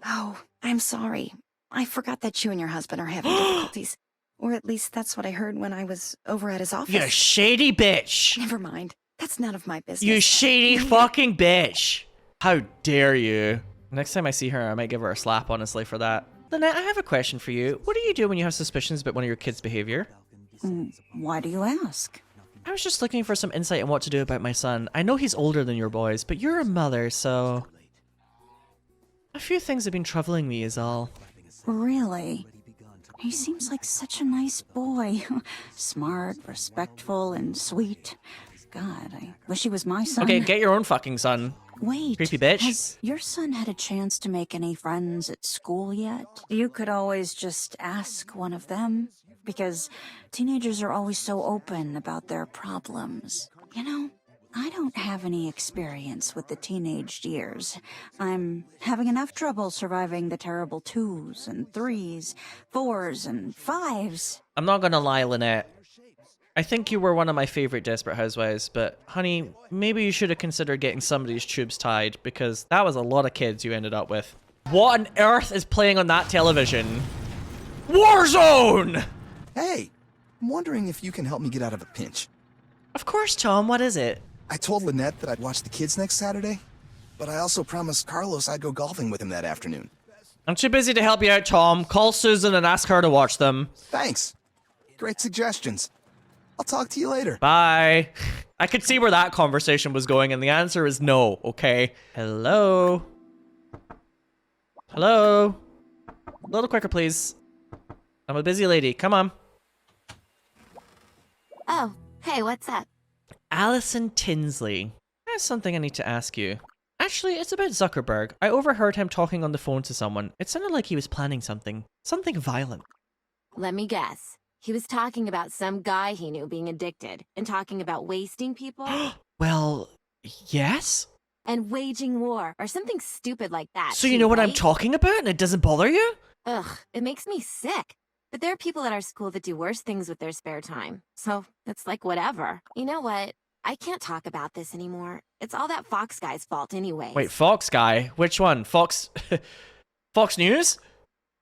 Oh, I'm sorry. I forgot that you and your husband are having difficulties. Or at least that's what I heard when I was over at his office. You shady bitch. Never mind. That's none of my business. You shady fucking bitch. How dare you? Next time I see her, I might give her a slap, honestly, for that. Lynette, I have a question for you. What do you do when you have suspicions about one of your kids' behavior? Why do you ask? I was just looking for some insight on what to do about my son. I know he's older than your boys, but you're a mother, so... A few things have been troubling me is all. Really? He seems like such a nice boy. Smart, respectful, and sweet. God, I wish he was my son. Okay, get your own fucking son. Wait, creepy bitch. Has your son had a chance to make any friends at school yet? You could always just ask one of them, because teenagers are always so open about their problems. You know, I don't have any experience with the teenage years. I'm having enough trouble surviving the terrible 2s and 3s, 4s and 5s. I'm not gonna lie, Lynette. I think you were one of my favorite Desperate Housewives, but honey, maybe you should have considered getting somebody's tubes tied, because that was a lot of kids you ended up with. What on earth is playing on that television? Warzone! Hey, I'm wondering if you can help me get out of a pinch. Of course, Tom, what is it? I told Lynette that I'd watch the kids next Saturday, but I also promised Carlos I'd go golfing with him that afternoon. I'm too busy to help you out, Tom. Call Susan and ask her to watch them. Thanks. Great suggestions. I'll talk to you later. Bye. I could see where that conversation was going, and the answer is no, okay? Hello? Hello? A little quicker, please. I'm a busy lady. Come on. Oh, hey, what's up? Allison Tinsley. I have something I need to ask you. Actually, it's about Zuckerberg. I overheard him talking on the phone to someone. It sounded like he was planning something. Something violent. Let me guess. He was talking about some guy he knew being addicted and talking about wasting people. Well, yes? And waging war or something stupid like that. So you know what I'm talking about and it doesn't bother you? Ugh, it makes me sick. But there are people at our school that do worse things with their spare time. So it's like whatever. You know what? I can't talk about this anymore. It's all that Fox guy's fault anyway. Wait, Fox guy? Which one? Fox... Fox News?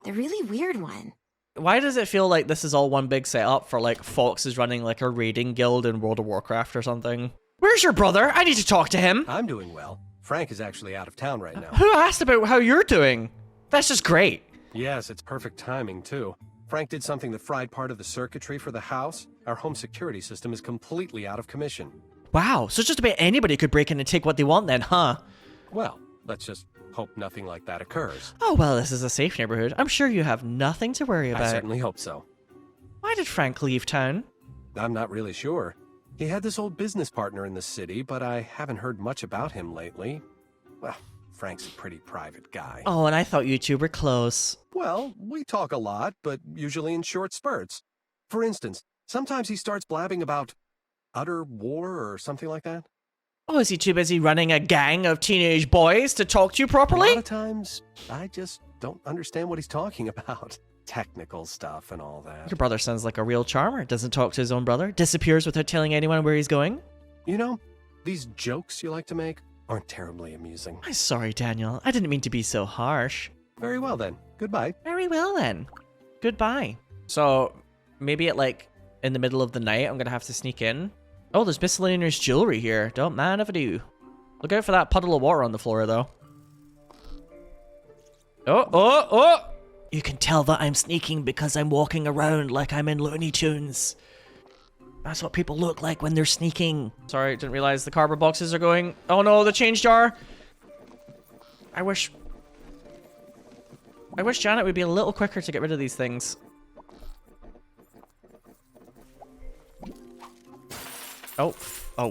The really weird one. Why does it feel like this is all one big setup for like Fox is running like a raiding guild in World of Warcraft or something? Where's your brother? I need to talk to him. I'm doing well. Frank is actually out of town right now. Who asked about how you're doing? That's just great. Yes, it's perfect timing too. Frank did something that fried part of the circuitry for the house. Our home security system is completely out of commission. Wow, so just about anybody could break in and take what they want then, huh? Well, let's just hope nothing like that occurs. Oh, well, this is a safe neighborhood. I'm sure you have nothing to worry about. I certainly hope so. Why did Frank leave town? I'm not really sure. He had this old business partner in the city, but I haven't heard much about him lately. Well, Frank's a pretty private guy. Oh, and I thought you two were close. Well, we talk a lot, but usually in short spurts. For instance, sometimes he starts blabbing about utter war or something like that. Oh, is he too busy running a gang of teenage boys to talk to you properly? A lot of times, I just don't understand what he's talking about. Technical stuff and all that. Your brother sounds like a real charmer. Doesn't talk to his own brother. Disappears without telling anyone where he's going. You know, these jokes you like to make aren't terribly amusing. I'm sorry, Daniel. I didn't mean to be so harsh. Very well then. Goodbye. Very well then. Goodbye. So, maybe at like, in the middle of the night, I'm gonna have to sneak in. Oh, there's miscellaneous jewelry here. Don't mind if I do. Look out for that puddle of water on the floor, though. Oh! You can tell that I'm sneaking because I'm walking around like I'm in Looney Tunes. That's what people look like when they're sneaking. Sorry, didn't realize the cardboard boxes are going. Oh no, the change jar. I wish Janet would be a little quicker to get rid of these things. Oh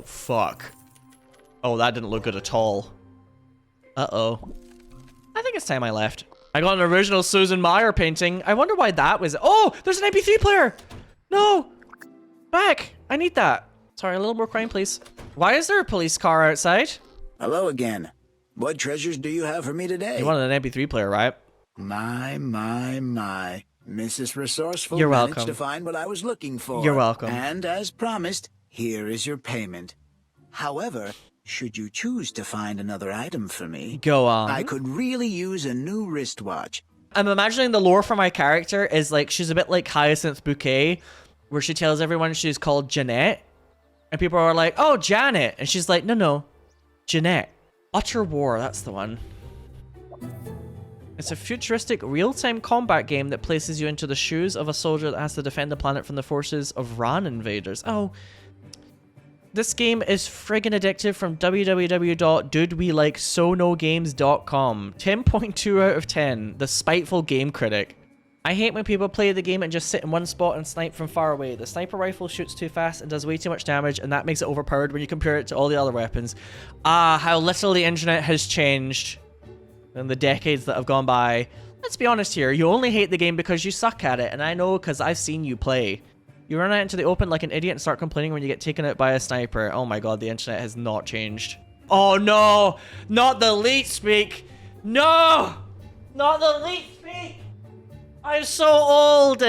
fuck. Oh, that didn't look good at all. Uh-oh. I think it's time I left. I got an original Susan Meyer painting. I wonder why that was... Oh, there's an MP3 player! No! Back! I need that. Sorry, a little more crime, please. Why is there a police car outside? Hello again. What treasures do you have for me today? You wanted an MP3 player, right? My. Mrs. Resourceful You're managed welcome. to find what I was looking for. You're welcome. And as promised, here is your payment. However, should you choose to find another item for me, Go on. I could really use a new wristwatch. I'm imagining the lore for my character is like she's a bit like Hyacinth Bouquet, where she tells everyone she's called Jeanette, and people are like, "Oh, Janet," and she's like, "No, Jeanette." Utter War, that's the one. It's a futuristic real-time combat game that places you into the shoes of a soldier that has to defend the planet from the forces of Ran invaders. Oh. This game is friggin' addictive from www.dudewelikesonogames.com. 10.2 out of 10. The spiteful game critic. I hate when people play the game and just sit in one spot and snipe from far away. The sniper rifle shoots too fast and does way too much damage, and that makes it overpowered when you compare it to all the other weapons. Ah, how little the internet has changed in the decades that have gone by. Let's be honest here, you only hate the game because you suck at it, and I know because I've seen you play. You run out into the open like an idiot and start complaining when you get taken out by a sniper. Oh my god, the internet has not changed. Oh no! Not the leet speak! No! Not the leet speak! I'm so old!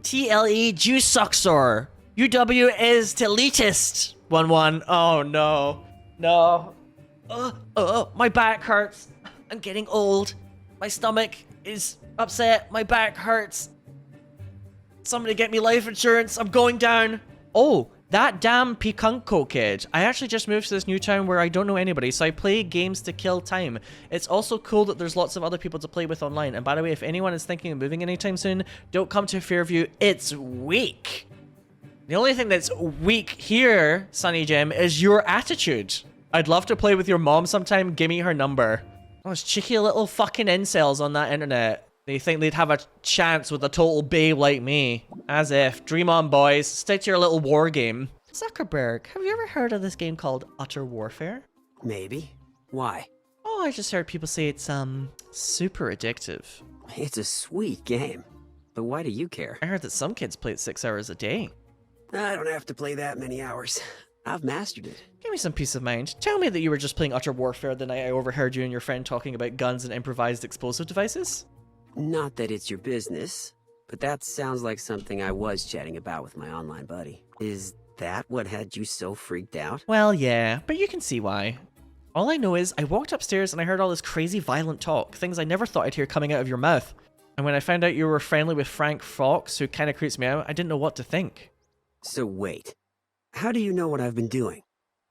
TLE juice sucksor. UW is to elitist. 1-1. Oh no. No. My back hurts. I'm getting old. My stomach is upset. My back hurts. Somebody get me life insurance. I'm going down. Oh, that damn Pikunko kid. I actually just moved to this new town where I don't know anybody, so I play games to kill time. It's also cool that there's lots of other people to play with online. And by the way, if anyone is thinking of moving anytime soon, don't come to Fairview. It's weak. The only thing that's weak here, Sunny Jim, is your attitude. I'd love to play with your mom sometime. Give me her number. Those cheeky little fucking incels on that internet. They think they'd have a chance with a total babe like me. As if. Dream on, boys. Stick to your little war game. Zuckerberg, have you ever heard of this game called Utter Warfare? Maybe. Why? Oh, I just heard people say it's, super addictive. It's a sweet game. But why do you care? I heard that some kids play it 6 hours a day. I don't have to play that many hours. I've mastered it. Give me some peace of mind. Tell me that you were just playing Utter Warfare the night I overheard you and your friend talking about guns and improvised explosive devices. Not that it's your business, but that sounds like something I was chatting about with my online buddy. Is that what had you so freaked out? Well, yeah, but you can see why. All I know is I walked upstairs and I heard all this crazy violent talk, things I never thought I'd hear coming out of your mouth. And when I found out you were friendly with Frank Fox, who kind of creeps me out, I didn't know what to think. So wait, how do you know what I've been doing?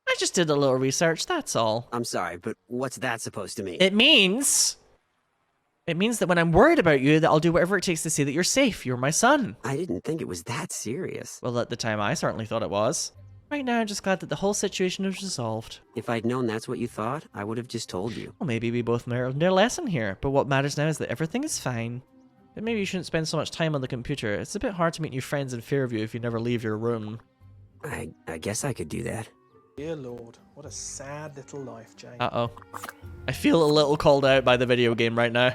I just did a little research, that's all. I'm sorry, but what's that supposed to mean? It means that when I'm worried about you, that I'll do whatever it takes to see that you're safe. You're my son. I didn't think it was that serious. Well, at the time, I certainly thought it was. Right now, I'm just glad that the whole situation is resolved. If I'd known that's what you thought, I would have just told you. Well, maybe we both learned our lesson here, but what matters now is that everything is fine. But maybe you shouldn't spend so much time on the computer. It's a bit hard to meet new friends in Fairview if you never leave your room. I guess I could do that. Dear Lord, what a sad little life, Jane. Uh-oh. I feel a little called out by the video game right now.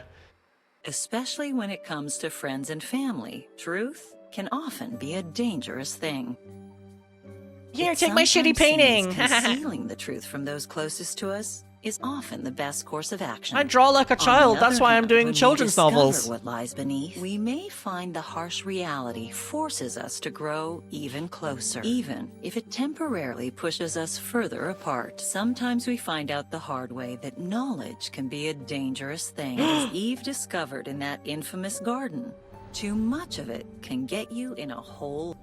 Especially when it comes to friends and family, truth can often be a dangerous thing. Here, It take my shitty sometimes painting. seems concealing the truth from those closest to us is often the best course of action. I draw like a child. On the That's other why I'm hand, doing when we children's discover novels. what lies beneath, we may find the harsh reality forces us to grow even closer, even if it temporarily pushes us further apart. Sometimes we find out the hard way that knowledge can be a dangerous thing, as Eve discovered in that infamous garden. Too much of it can get you in a hole.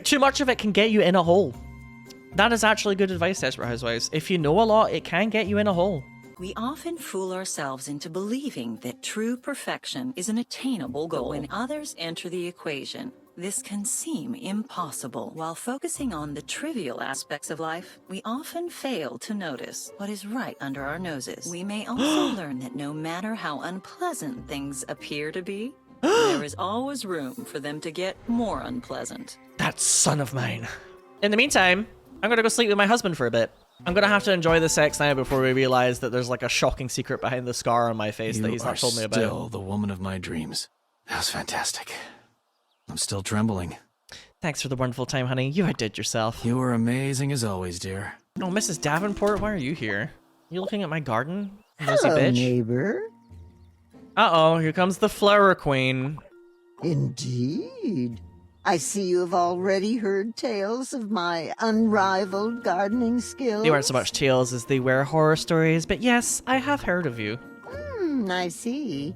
Too much of it can get you in a hole. That is actually good advice, Desperate Housewives. If you know a lot, it can get you in a hole. We often fool ourselves into believing that true perfection is an attainable goal. But when others enter the equation, this can seem impossible. While focusing on the trivial aspects of life, we often fail to notice what is right under our noses. We may also learn that no matter how unpleasant things appear to be, there is always room for them to get more unpleasant. That son of mine. In the meantime, I'm gonna go sleep with my husband for a bit. I'm gonna have to enjoy the sex now before we realize that there's like a shocking secret behind the scar on my face that he's not told me about. You are still the woman of my dreams. That was fantastic. I'm still trembling. Thanks for the wonderful time, honey. You outdid yourself. You were amazing as always, dear. Oh, Mrs. Davenport, why are you here? You looking at my garden? Nosy Hello, bitch? neighbor. Uh-oh, here comes the flower queen. Indeed. I see you have already heard tales of my unrivaled gardening skills. They weren't so much tales as they were horror stories, but yes, I have heard of you. I see.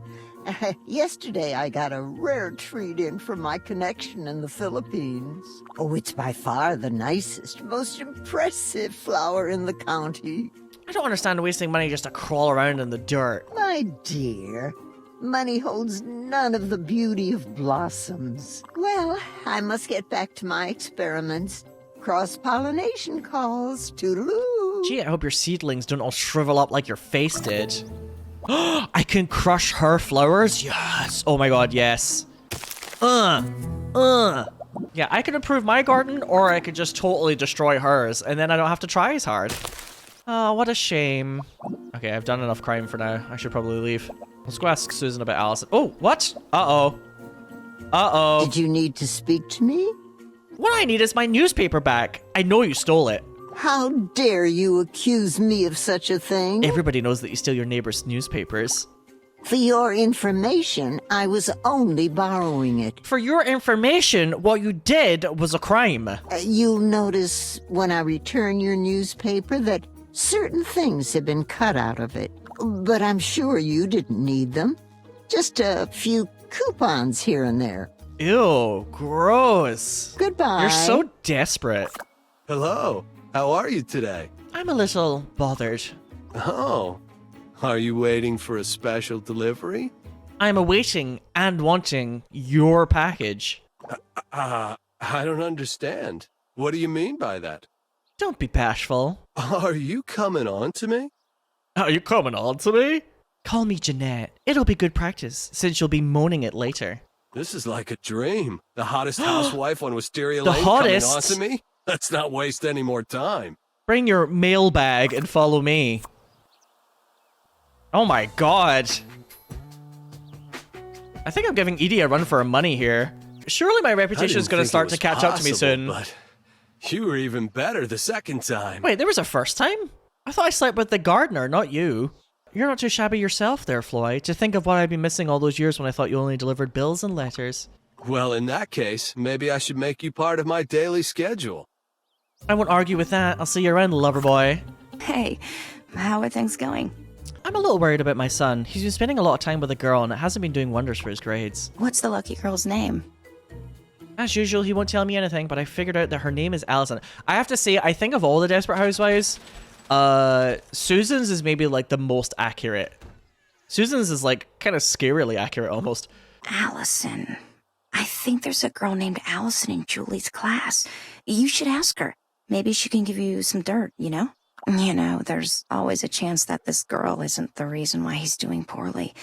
Yesterday I got a rare treat in from my connection in the Philippines. Oh, it's by far the nicest, most impressive flower in the county. I don't understand wasting money just to crawl around in the dirt. My dear, money holds none of the beauty of blossoms. Well, I must get back to my experiments. Cross-pollination calls. Toodaloo. Gee, I hope your seedlings don't all shrivel up like your face did. I can crush her flowers? Yes! Oh my god, yes. Yeah, I could improve my garden, or I could just totally destroy hers, and then I don't have to try as hard. Oh, what a shame. Okay, I've done enough crime for now. I should probably leave. Let's go ask Susan about Allison. Oh, what? Uh-oh. Uh-oh. Did you need to speak to me? What I need is my newspaper back. I know you stole it. How dare you accuse me of such a thing? Everybody knows that you steal your neighbor's newspapers. For your information, I was only borrowing it. For your information, what you did was a crime. You'll notice when I return your newspaper that certain things have been cut out of it. But I'm sure you didn't need them. Just a few coupons here and there. Ew, gross. Goodbye. You're so desperate. Hello. How are you today? I'm a little bothered. Oh. Are you waiting for a special delivery? I'm awaiting and wanting your package. I don't understand. What do you mean by that? Don't be bashful. Are you coming on to me? Are you coming on to me? Call me Jeanette. It'll be good practice, since you'll be moaning it later. This is like a dream. The hottest housewife on Wisteria The Lane hottest? coming on to me? Let's not waste any more time. Bring your mailbag and follow me. Oh my god. I think I'm giving Edie a run for her money here. Surely my reputation is going to start to catch up to me soon. But you were even better the second time. Wait, there was a first time? I thought I slept with the gardener, not you. You're not too shabby yourself there, Floyd, to think of what I'd been missing all those years when I thought you only delivered bills and letters. Well, in that case, maybe I should make you part of my daily schedule. I won't argue with that. I'll see you around, lover boy. Hey, how are things going? I'm a little worried about my son. He's been spending a lot of time with a girl and it hasn't been doing wonders for his grades. What's the lucky girl's name? As usual, he won't tell me anything, but I figured out that her name is Allison. I have to say, I think of all the Desperate Housewives, Susan's is maybe like the most accurate. Susan's is like kind of scarily accurate almost. Allison. I think there's a girl named Allison in Julie's class. You should ask her. Maybe she can give you some dirt, you know? You know, there's always a chance that this girl isn't the reason why he's doing poorly.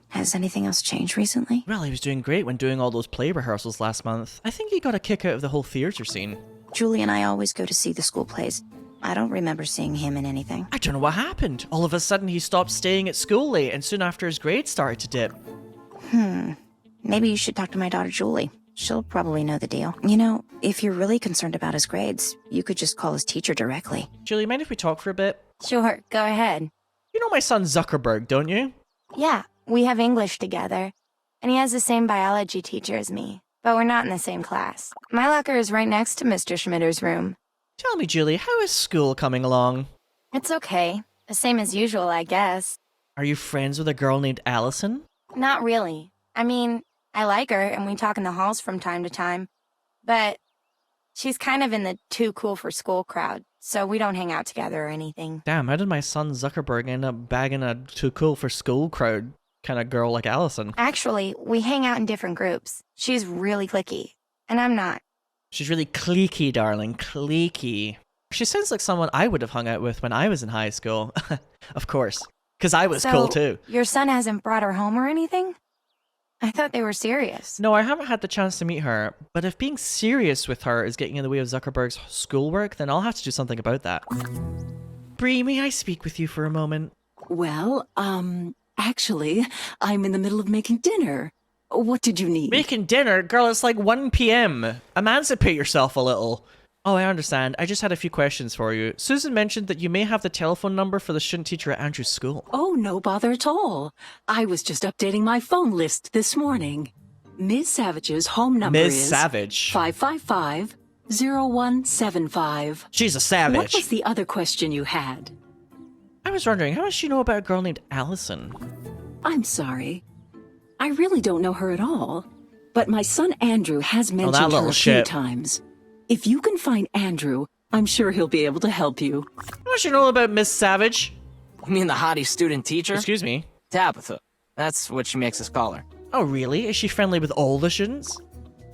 Has anything else changed recently? Well, he was doing great when doing all those play rehearsals last month. I think he got a kick out of the whole theater scene. Julie and I always go to see the school plays. I don't remember seeing him in anything. I don't know what happened. All of a sudden he stopped staying at school late and soon after his grades started to dip. Maybe you should talk to my daughter Julie. She'll probably know the deal. You know, if you're really concerned about his grades, you could just call his teacher directly. Julie, mind if we talk for a bit? Sure, go ahead. You know my son Zuckerberg, don't you? Yeah, we have English together. And he has the same biology teacher as me. But we're not in the same class. My locker is right next to Mr. Schmitter's room. Tell me, Julie, how is school coming along? It's okay. The same as usual, I guess. Are you friends with a girl named Allison? Not really. I mean, I like her, and we talk in the halls from time to time. But she's kind of in the too cool for school crowd, so we don't hang out together or anything. Damn, how did my son Zuckerberg end up bagging a too cool for school crowd kind of girl like Allison? Actually, we hang out in different groups. She's really cliquey, and I'm not. She's really cliquey, darling, cliquey. She sounds like someone I would have hung out with when I was in high school. Of course, because I was cool too. Your son hasn't brought her home or anything? I thought they were serious. No, I haven't had the chance to meet her, but if being serious with her is getting in the way of Zuckerberg's schoolwork, then I'll have to do something about that. Bree, may I speak with you for a moment? Well, actually, I'm in the middle of making dinner. What did you need? Making dinner? Girl, it's like 1 p.m. Emancipate yourself a little. Oh, I understand. I just had a few questions for you. Susan mentioned that you may have the telephone number for the student teacher at Andrew's school. Oh, no bother at all. I was just updating my phone list this morning. Ms. Savage's home number Ms. is... Savage. 555-0175. She's a savage. What was the other question you had? I was wondering, how does she know about a girl named Allison? I'm sorry. I really don't know her at all. But my son Andrew has mentioned her a few times. If you can find Andrew, I'm sure he'll be able to help you. How does she know about Miss Savage? You mean the hottie student teacher? Excuse me? Tabitha. That's what she makes us call her. Oh, really? Is she friendly with all the students?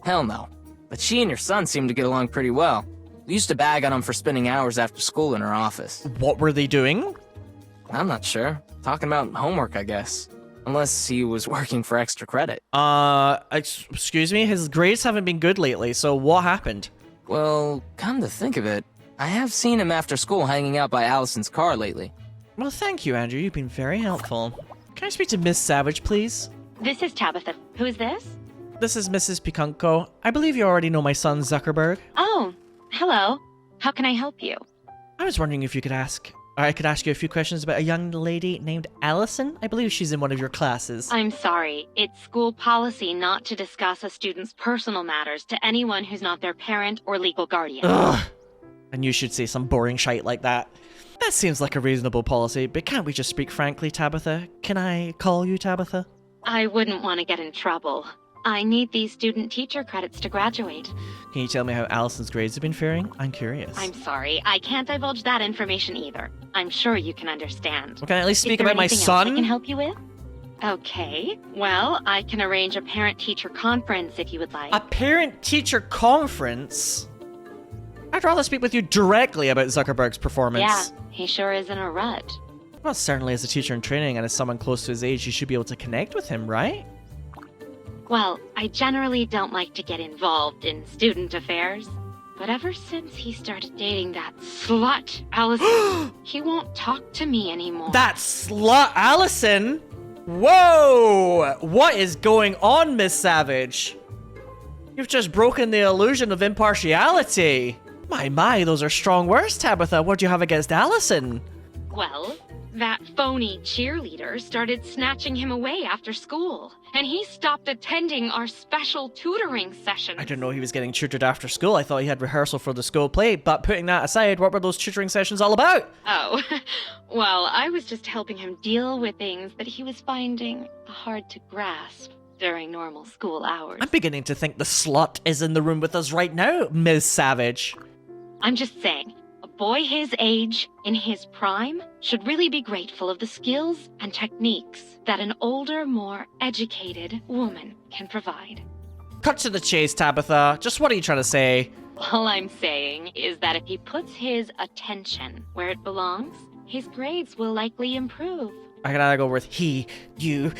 Hell no. But she and your son seem to get along pretty well. We used to bag on him for spending hours after school in her office. What were they doing? I'm not sure. Talking about homework, I guess. Unless he was working for extra credit. Excuse me? His grades haven't been good lately, so what happened? Well, come to think of it, I have seen him after school hanging out by Allison's car lately. Well, thank you, Andrew. You've been very helpful. Can I speak to Miss Savage, please? This is Tabitha. Who is this? This is Mrs. Pikunko. I believe you already know my son, Zuckerberg. Oh, hello. How can I help you? I was wondering if I could ask you a few questions about a young lady named Allison. I believe she's in one of your classes. I'm sorry. It's school policy not to discuss a student's personal matters to anyone who's not their parent or legal guardian. Ugh. And you should say some boring shite like that. That seems like a reasonable policy, but can't we just speak frankly, Tabitha? Can I call you Tabitha? I wouldn't want to get in trouble. I need these student teacher credits to graduate. Can you tell me how Allison's grades have been faring? I'm curious. I'm sorry. I can't divulge that information either. I'm sure you can understand. Well, can I at least speak about my son? I can help you with? Okay. Well, I can arrange a parent-teacher conference if you would like. A parent-teacher conference? I'd rather speak with you directly about Zuckerberg's performance. Yeah, he sure is in a rut. Well, certainly as a teacher in training and as someone close to his age, you should be able to connect with him, right? Well, I generally don't like to get involved in student affairs. But ever since he started dating that slut, Allison, he won't talk to me anymore. That slut, Allison? Whoa! What is going on, Miss Savage? You've just broken the illusion of impartiality. My, those are strong words, Tabitha. What do you have against Allison? Well, that phony cheerleader started snatching him away after school, and he stopped attending our special tutoring sessions. I didn't know he was getting tutored after school. I thought he had rehearsal for the school play, but putting that aside, what were those tutoring sessions all about? Oh, well, I was just helping him deal with things that he was finding hard to grasp during normal school hours. I'm beginning to think the slut is in the room with us right now, Ms. Savage. I'm just saying, a boy his age, in his prime, should really be grateful of the skills and techniques that an older, more educated woman can provide. Cut to the chase, Tabitha. Just what are you trying to say? All I'm saying is that if he puts his attention where it belongs, his grades will likely improve. I can either go with he, you,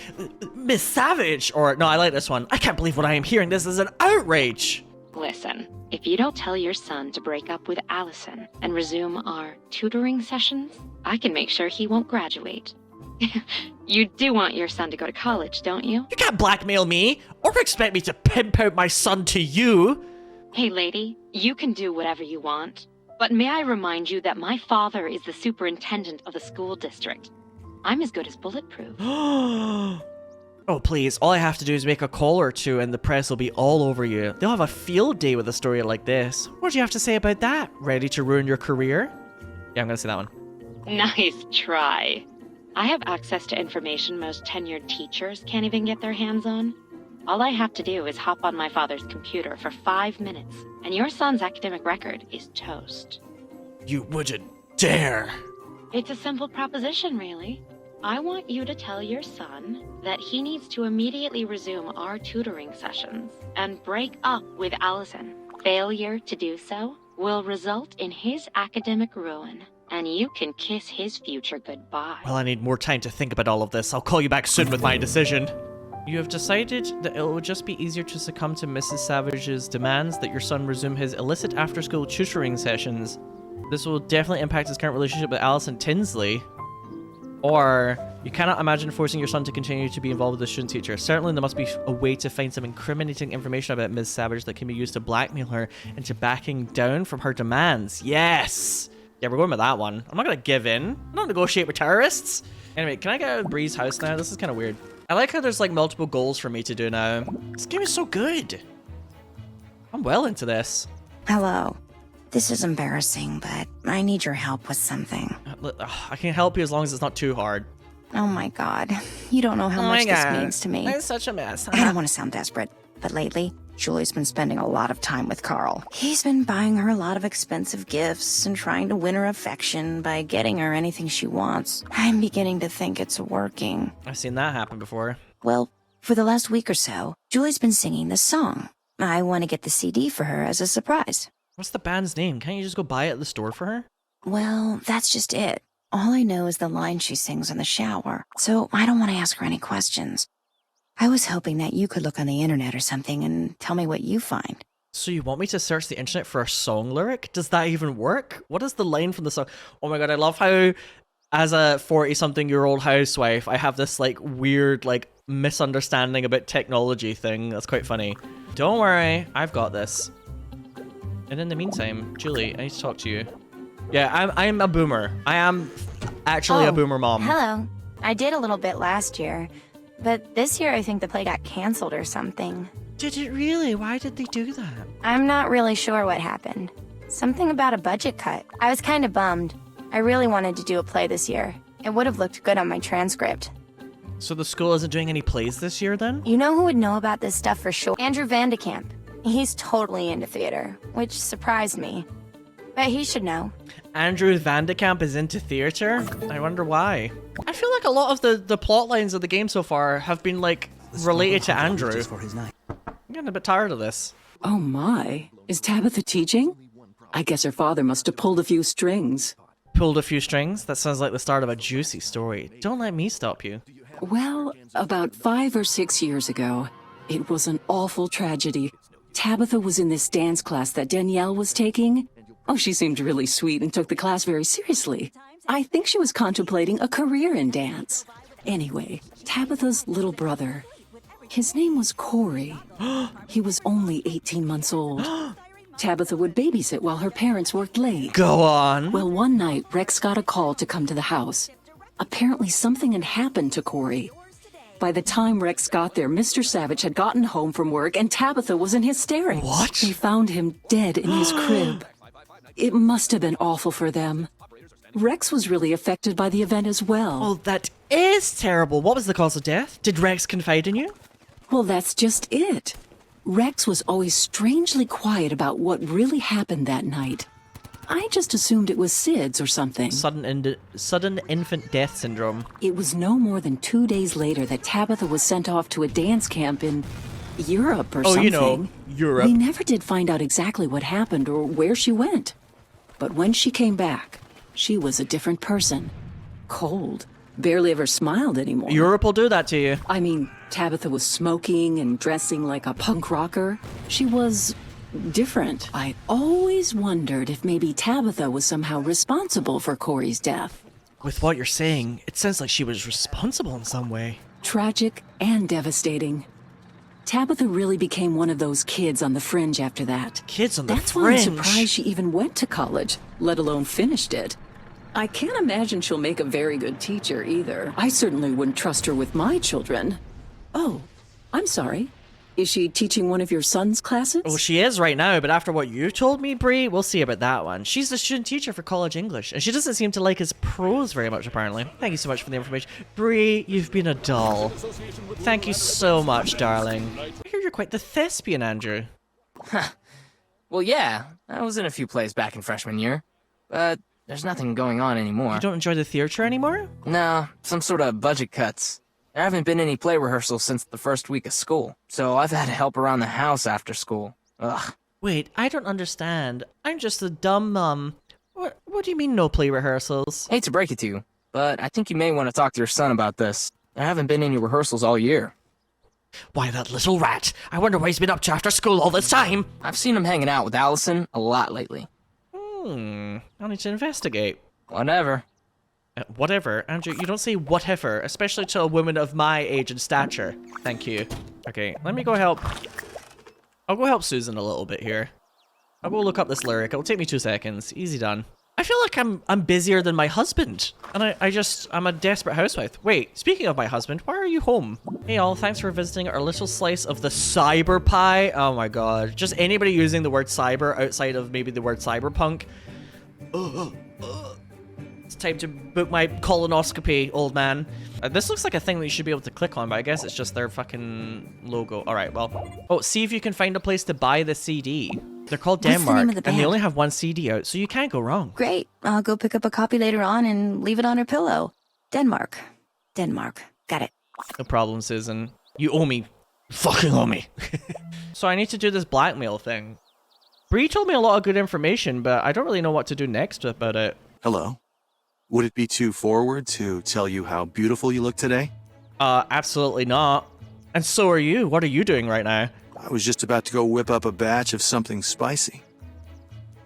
Miss Savage, or no, I like this one. I can't believe what I am hearing. This is an outrage. Listen, if you don't tell your son to break up with Allison and resume our tutoring sessions, I can make sure he won't graduate. You do want your son to go to college, don't you? You can't blackmail me or expect me to pimp out my son to you. Hey, lady, you can do whatever you want. But may I remind you that my father is the superintendent of the school district. I'm as good as bulletproof. Oh, please. All I have to do is make a call or two and the press will be all over you. They'll have a field day with a story like this. What do you have to say about that? Ready to ruin your career? Yeah, I'm gonna say that one. Nice try. I have access to information most tenured teachers can't even get their hands on. All I have to do is hop on my father's computer for 5 minutes, and your son's academic record is toast. You wouldn't dare. It's a simple proposition, really. I want you to tell your son that he needs to immediately resume our tutoring sessions and break up with Allison. Failure to do so will result in his academic ruin, and you can kiss his future goodbye. Well, I need more time to think about all of this. I'll call you back soon with my decision. You have decided that it will just be easier to succumb to Mrs. Savage's demands that your son resume his illicit after-school tutoring sessions. This will definitely impact his current relationship with Allison Tinsley. Or You cannot imagine forcing your son to continue to be involved with the student teacher. Certainly there must be a way to find some incriminating information about Ms. Savage that can be used to blackmail her into backing down from her demands. Yes! Yeah, we're going with that one. I'm not gonna give in. I'm not negotiate with terrorists. Anyway, can I get out of Bree's house now? This is kind of weird. I like how there's like multiple goals for me to do now. This game is so good. I'm well into this. Hello. This is embarrassing, but I need your help with something. I can help you as long as it's not too hard. Oh my god. You don't know how much this means to me. It's such a mess. I don't want to sound desperate, but lately, Julie's been spending a lot of time with Carl. He's been buying her a lot of expensive gifts and trying to win her affection by getting her anything she wants. I'm beginning to think it's working. I've seen that happen before. Well, for the last week or so, Julie's been singing this song. I want to get the CD for her as a surprise. What's the band's name? Can't you just go buy it at the store for her? Well, that's just it. All I know is the line she sings in the shower, so I don't want to ask her any questions. I was hoping that you could look on the internet or something and tell me what you find. So you want me to search the internet for a song lyric? Does that even work? What is the line from the song? Oh my god, I love how, as a 40-something-year-old housewife, I have this like weird like misunderstanding about technology thing. That's quite funny. Don't worry, I've got this. And in the meantime, Julie, I need to talk to you. Yeah, I'm a boomer. I am actually a boomer mom. Hello. I did a little bit last year, but this year I think the play got canceled or something. Did it really? Why did they do that? I'm not really sure what happened. Something about a budget cut. I was kind of bummed. I really wanted to do a play this year. It would have looked good on my transcript. So the school isn't doing any plays this year then? You know who would know about this stuff for sure? Andrew Vandekamp. He's totally into theater, which surprised me. But he should know. Andrew Vandekamp is into theater? I wonder why. I feel like a lot of the plot lines of the game so far have been like related to Andrew. I'm getting a bit tired of this. Oh my, is Tabitha teaching? I guess her father must have pulled a few strings. Pulled a few strings? That sounds like the start of a juicy story. Don't let me stop you. Well, about 5 or 6 years ago, it was an awful tragedy. Tabitha was in this dance class that Danielle was taking. Oh, she seemed really sweet and took the class very seriously. I think she was contemplating a career in dance. Anyway, Tabitha's little brother, his name was Corey. He was only 18 months old. Tabitha would babysit while her parents worked late. Go on. Well, one night, Rex got a call to come to the house. Apparently, something had happened to Corey. By the time Rex got there, Mr. Savage had gotten home from work and Tabitha was in hysterics. What? They found him dead in his crib. It must have been awful for them. Rex was really affected by the event as well. Oh, that is terrible. What was the cause of death? Did Rex confide in you? Well, that's just it. Rex was always strangely quiet about what really happened that night. I just assumed it was SIDS or something. Sudden infant death syndrome. It was no more than 2 days later that Tabitha was sent off to a dance camp in Europe or something. Oh, you know, Europe. We never did find out exactly what happened or where she went. But when she came back, she was a different person. Cold. Barely ever smiled anymore. Europe will do that to you. I mean, Tabitha was smoking and dressing like a punk rocker. She was different. I always wondered if maybe Tabitha was somehow responsible for Corey's death. With what you're saying, it sounds like she was responsible in some way. Tragic and devastating. Tabitha really became one of those kids on the fringe after that. Kids on the That's fringe? That's why I'm surprised she even went to college, let alone finished it. I can't imagine she'll make a very good teacher either. I certainly wouldn't trust her with my children. Oh, I'm sorry. Is she teaching one of your son's classes? Well, she is right now, but after what you told me, Bree, we'll see about that one. She's the student teacher for college English, and she doesn't seem to like his prose very much, apparently. Thank you so much for the information. Bree, you've been a doll. Thank you so much, darling. I hear you're quite the thespian, Andrew. Huh. Well, yeah, I was in a few plays back in freshman year, but there's nothing going on anymore. You don't enjoy the theater anymore? No, some sort of budget cuts. There haven't been any play rehearsals since the first week of school, so I've had to help around the house after school. Ugh. Wait, I don't understand. I'm just a dumb mum. What do you mean no play rehearsals? Hate to break it to you, but I think you may want to talk to your son about this. There haven't been any rehearsals all year. Why, that little rat. I wonder what he's been up to after school all this time. I've seen him hanging out with Allison a lot lately. I'll need to investigate. Whatever. Whatever. Andrew, you don't say whatever, especially to a woman of my age and stature. Thank you. Okay, let me go help. I'll go help Susan a little bit here. I'll go look up this lyric. It'll take me 2 seconds. Easy done. I feel like I'm busier than my husband. And I'm a desperate housewife. Wait, speaking of my husband, why are you home? Hey all, thanks for visiting our little slice of the cyber pie. Oh my god. Just anybody using the word cyber outside of maybe the word cyberpunk. It's time to book my colonoscopy, old man. This looks like a thing that you should be able to click on, but I guess it's just their fucking logo. Alright, well. Oh, see if you can find a place to buy the CD. They're called What's the Denmark, name of the and they band? only have one CD out, so you can't go wrong. Great. I'll go pick up a copy later on and leave it on her pillow. Denmark. Denmark. Got it. No problem, Susan. You owe me. Fucking owe me. So I need to do this blackmail thing. Bree told me a lot of good information, but I don't really know what to do next about it. Hello. Would it be too forward to tell you how beautiful you look today? Absolutely not. And so are you. What are you doing right now? I was just about to go whip up a batch of something spicy.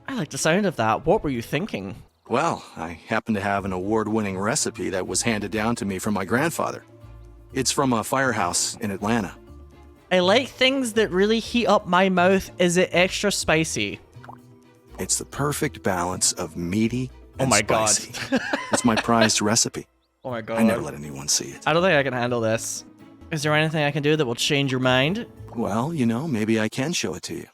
I like the sound of that. What were you thinking? Well, I happen to have an award-winning recipe that was handed down to me from my grandfather. It's from a firehouse in Atlanta. I like things that really heat up my mouth. Is it extra spicy? It's the perfect balance of meaty and oh my spicy. god. It's my prized recipe. Oh my god. I never let anyone see it. I don't think I can handle this. Is there anything I can do that will change your mind? Well, you know, maybe I can show it to you.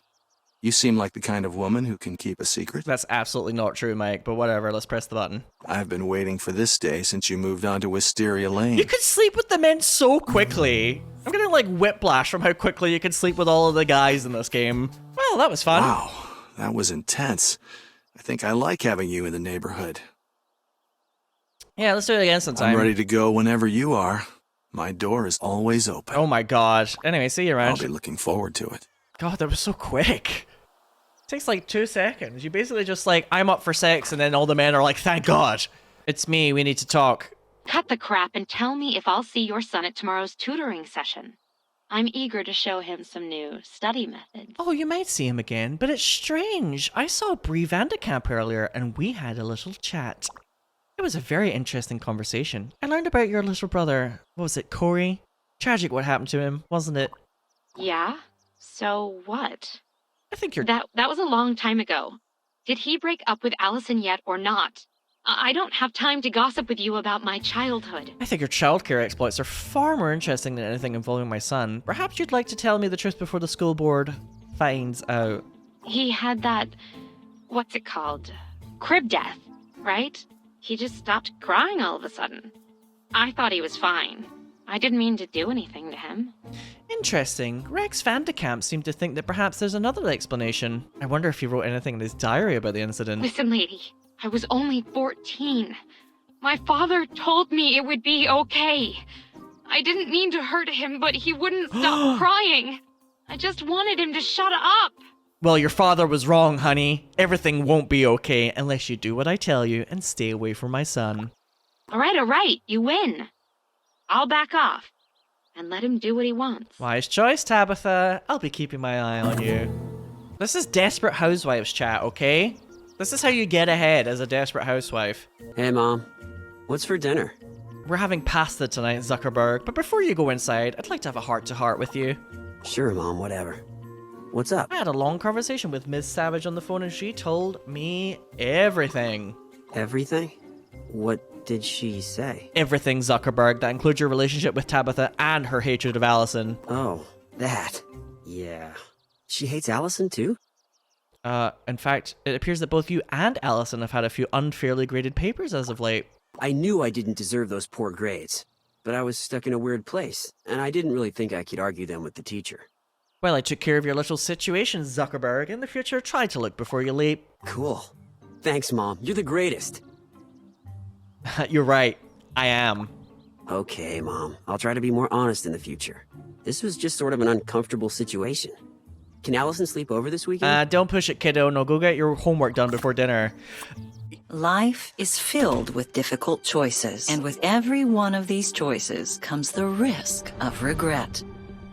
You seem like the kind of woman who can keep a secret. That's absolutely not true, Mike, but whatever, let's press the button. I've been waiting for this day since you moved on to Wisteria Lane. You could sleep with the men so quickly. I'm getting like whiplash from how quickly you can sleep with all of the guys in this game. Well, that was fun. Wow, that was intense. I think I like having you in the neighborhood. Yeah, let's do it again sometime. I'm ready to go whenever you are. My door is always open. Oh my god. Anyway, see you around. I'll be looking forward to it. God, that was so quick. It takes like 2 seconds. You basically just like, I'm up for sex, and then all the men are like, thank God. It's me, we need to talk. Cut the crap and tell me if I'll see your son at tomorrow's tutoring session. I'm eager to show him some new study methods. Oh, you might see him again, but it's strange. I saw Brie Vandekamp earlier, and we had a little chat. It was a very interesting conversation. I learned about your little brother. What was it, Corey? Tragic what happened to him, wasn't it? Yeah? So what? I think you're... That was a long time ago. Did he break up with Allison yet or not? I don't have time to gossip with you about my childhood. I think your childcare exploits are far more interesting than anything involving my son. Perhaps you'd like to tell me the truth before the school board finds out. He had that... what's it called? Crib death, right? He just stopped crying all of a sudden. I thought he was fine. I didn't mean to do anything to him. Interesting. Rex Vandekamp seemed to think that perhaps there's another explanation. I wonder if he wrote anything in his diary about the incident. Listen, lady. I was only 14. My father told me it would be okay. I didn't mean to hurt him, but he wouldn't stop crying. I just wanted him to shut up. Well, your father was wrong, honey. Everything won't be okay unless you do what I tell you and stay away from my son. All right. You win. I'll back off and let him do what he wants. Wise choice, Tabitha. I'll be keeping my eye on you. This is Desperate Housewives chat, okay? This is how you get ahead as a desperate housewife. Hey, Mom. What's for dinner? We're having pasta tonight, Zuckerberg, but before you go inside, I'd like to have a heart-to-heart with you. Sure, Mom, whatever. What's up? I had a long conversation with Ms. Savage on the phone and she told me everything. Everything? What did she say? Everything, Zuckerberg. That includes your relationship with Tabitha and her hatred of Allison. Oh, that. Yeah. She hates Allison too? In fact, it appears that both you and Allison have had a few unfairly graded papers as of late. I knew I didn't deserve those poor grades, but I was stuck in a weird place, and I didn't really think I could argue them with the teacher. Well, I took care of your little situation, Zuckerberg. In the future, try to look before you leap. Cool. Thanks, Mom. You're the greatest. You're right. I am. Okay, Mom. I'll try to be more honest in the future. This was just sort of an uncomfortable situation. Can Allison sleep over this weekend? Don't push it, kiddo. No, go get your homework done before dinner. Life is filled with difficult choices, and with every one of these choices comes the risk of regret.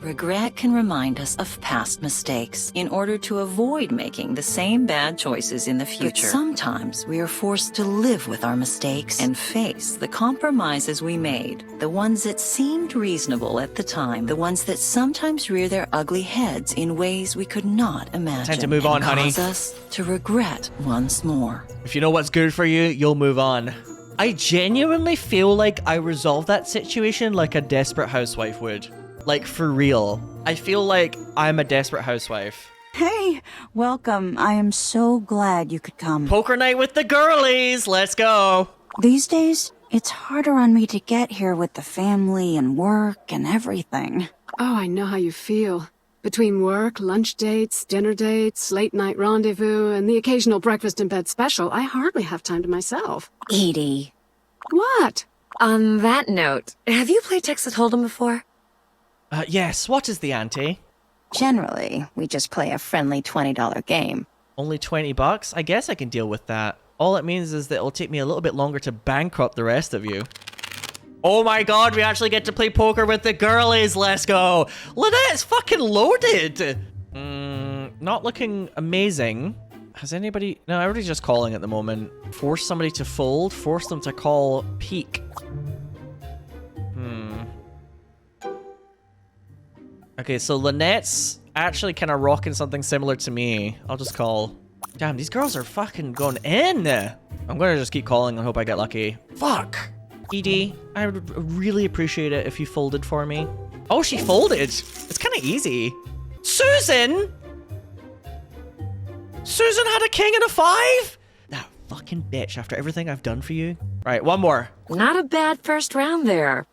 Regret can remind us of past mistakes in order to avoid making the same bad choices in the future. But sometimes we are forced to live with our mistakes and face the compromises we made, the ones that seemed reasonable at the time, the ones that sometimes rear their ugly heads in ways we could not imagine. Time to move on, honey. Cause us to regret once more. If you know what's good for you, you'll move on. I genuinely feel like I resolved that situation like a desperate housewife would. Like, for real. I feel like I'm a desperate housewife. Hey, welcome. I am so glad you could come. Poker night with the girlies. Let's go. These days, it's harder on me to get here with the family and work and everything. Oh, I know how you feel. Between work, lunch dates, dinner dates, late night rendezvous, and the occasional breakfast in bed special, I hardly have time to myself. Edie. What? On that note, have you played Texas Hold'em before? Yes, what is the ante? Generally, we just play a friendly $20 game. Only 20 bucks? I guess I can deal with that. All it means is that it'll take me a little bit longer to bankrupt the rest of you. Oh my god, we actually get to play poker with the girlies. Let's go. Lynette's fucking loaded. Not looking amazing. Has anybody... No, everybody's just calling at the moment. Force somebody to fold. Force them to call peak. Okay, so Lynette's actually kind of rocking something similar to me. I'll just call. Damn, these girls are fucking going in. I'm gonna just keep calling and hope I get lucky. Fuck. Edie, I would really appreciate it if you folded for me. Oh, she folded. It's kind of easy. Susan! Susan had a king and a 5? That fucking bitch after everything I've done for you. Right, one more. Not a bad first round there.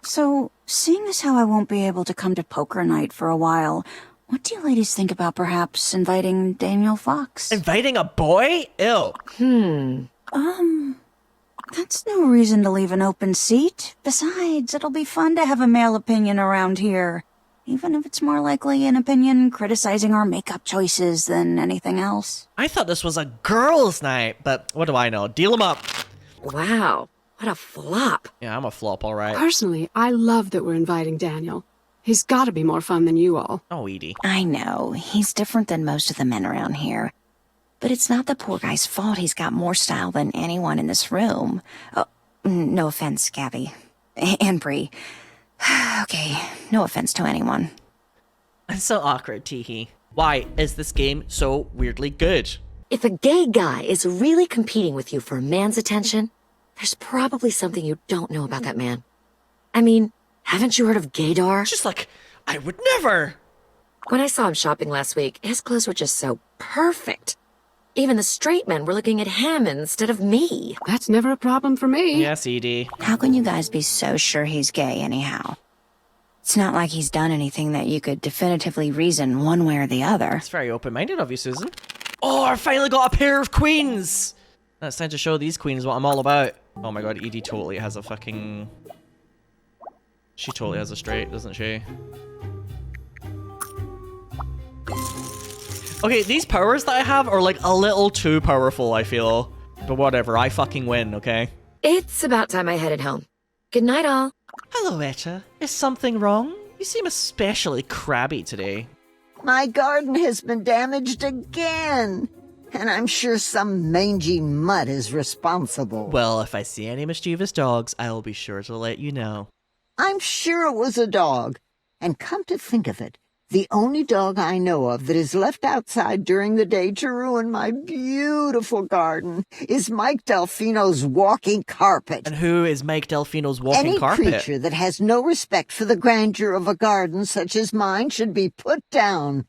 So, seeing as how I won't be able to come to poker night for a while, what do you ladies think about perhaps inviting Daniel Fox? Inviting a boy? Ew. That's no reason to leave an open seat. Besides, it'll be fun to have a male opinion around here. Even if it's more likely an opinion criticizing our makeup choices than anything else. I thought this was a girls' night, but what do I know? Deal them up. Wow. What a flop. Yeah, I'm a flop, all right. Personally, I love that we're inviting Daniel. He's got to be more fun than you all. Oh, Edie. I know, he's different than most of the men around here. But it's not the poor guy's fault he's got more style than anyone in this room. Oh, no offense, Gabby. And Bree. Okay, no offense to anyone. It's so awkward, Teehee. Why is this game so weirdly good? If a gay guy is really competing with you for a man's attention, there's probably something you don't know about that man. I mean, haven't you heard of gaydar? Just like, I would never. When I saw him shopping last week, his clothes were just so perfect. Even the straight men were looking at him instead of me. That's never a problem for me. Yes, Edie. How can you guys be so sure he's gay anyhow? It's not like he's done anything that you could definitively reason one way or the other. It's very open-minded of you, Susan. Oh, I finally got a pair of queens. Now it's time to show these queens what I'm all about. Oh my god, Edie totally has a fucking... She totally has a straight, doesn't she? Okay, these powers that I have are like a little too powerful, I feel. But whatever, I fucking win, okay? It's about time I headed home. Good night, all. Hello, Etta. Is something wrong? You seem especially crabby today. My garden has been damaged again. And I'm sure some mangy mutt is responsible. Well, if I see any mischievous dogs, I will be sure to let you know. I'm sure it was a dog. And come to think of it, the only dog I know of that is left outside during the day to ruin my beautiful garden is Mike Delfino's walking carpet. And who is Mike Delfino's walking carpet? Any creature that has no respect for the grandeur of a garden such as mine should be put down.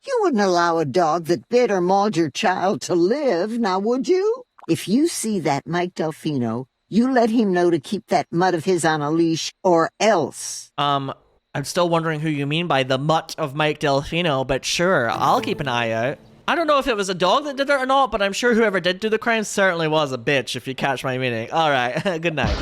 You wouldn't allow a dog that bit or mauled your child to live, now would you? If you see that Mike Delfino, you let him know to keep that mutt of his on a leash, or else. I'm still wondering who you mean by the mutt of Mike Delfino, but sure, I'll keep an eye out. I don't know if it was a dog that did it or not, but I'm sure whoever did do the crime certainly was a bitch, if you catch my meaning. Alright, good night.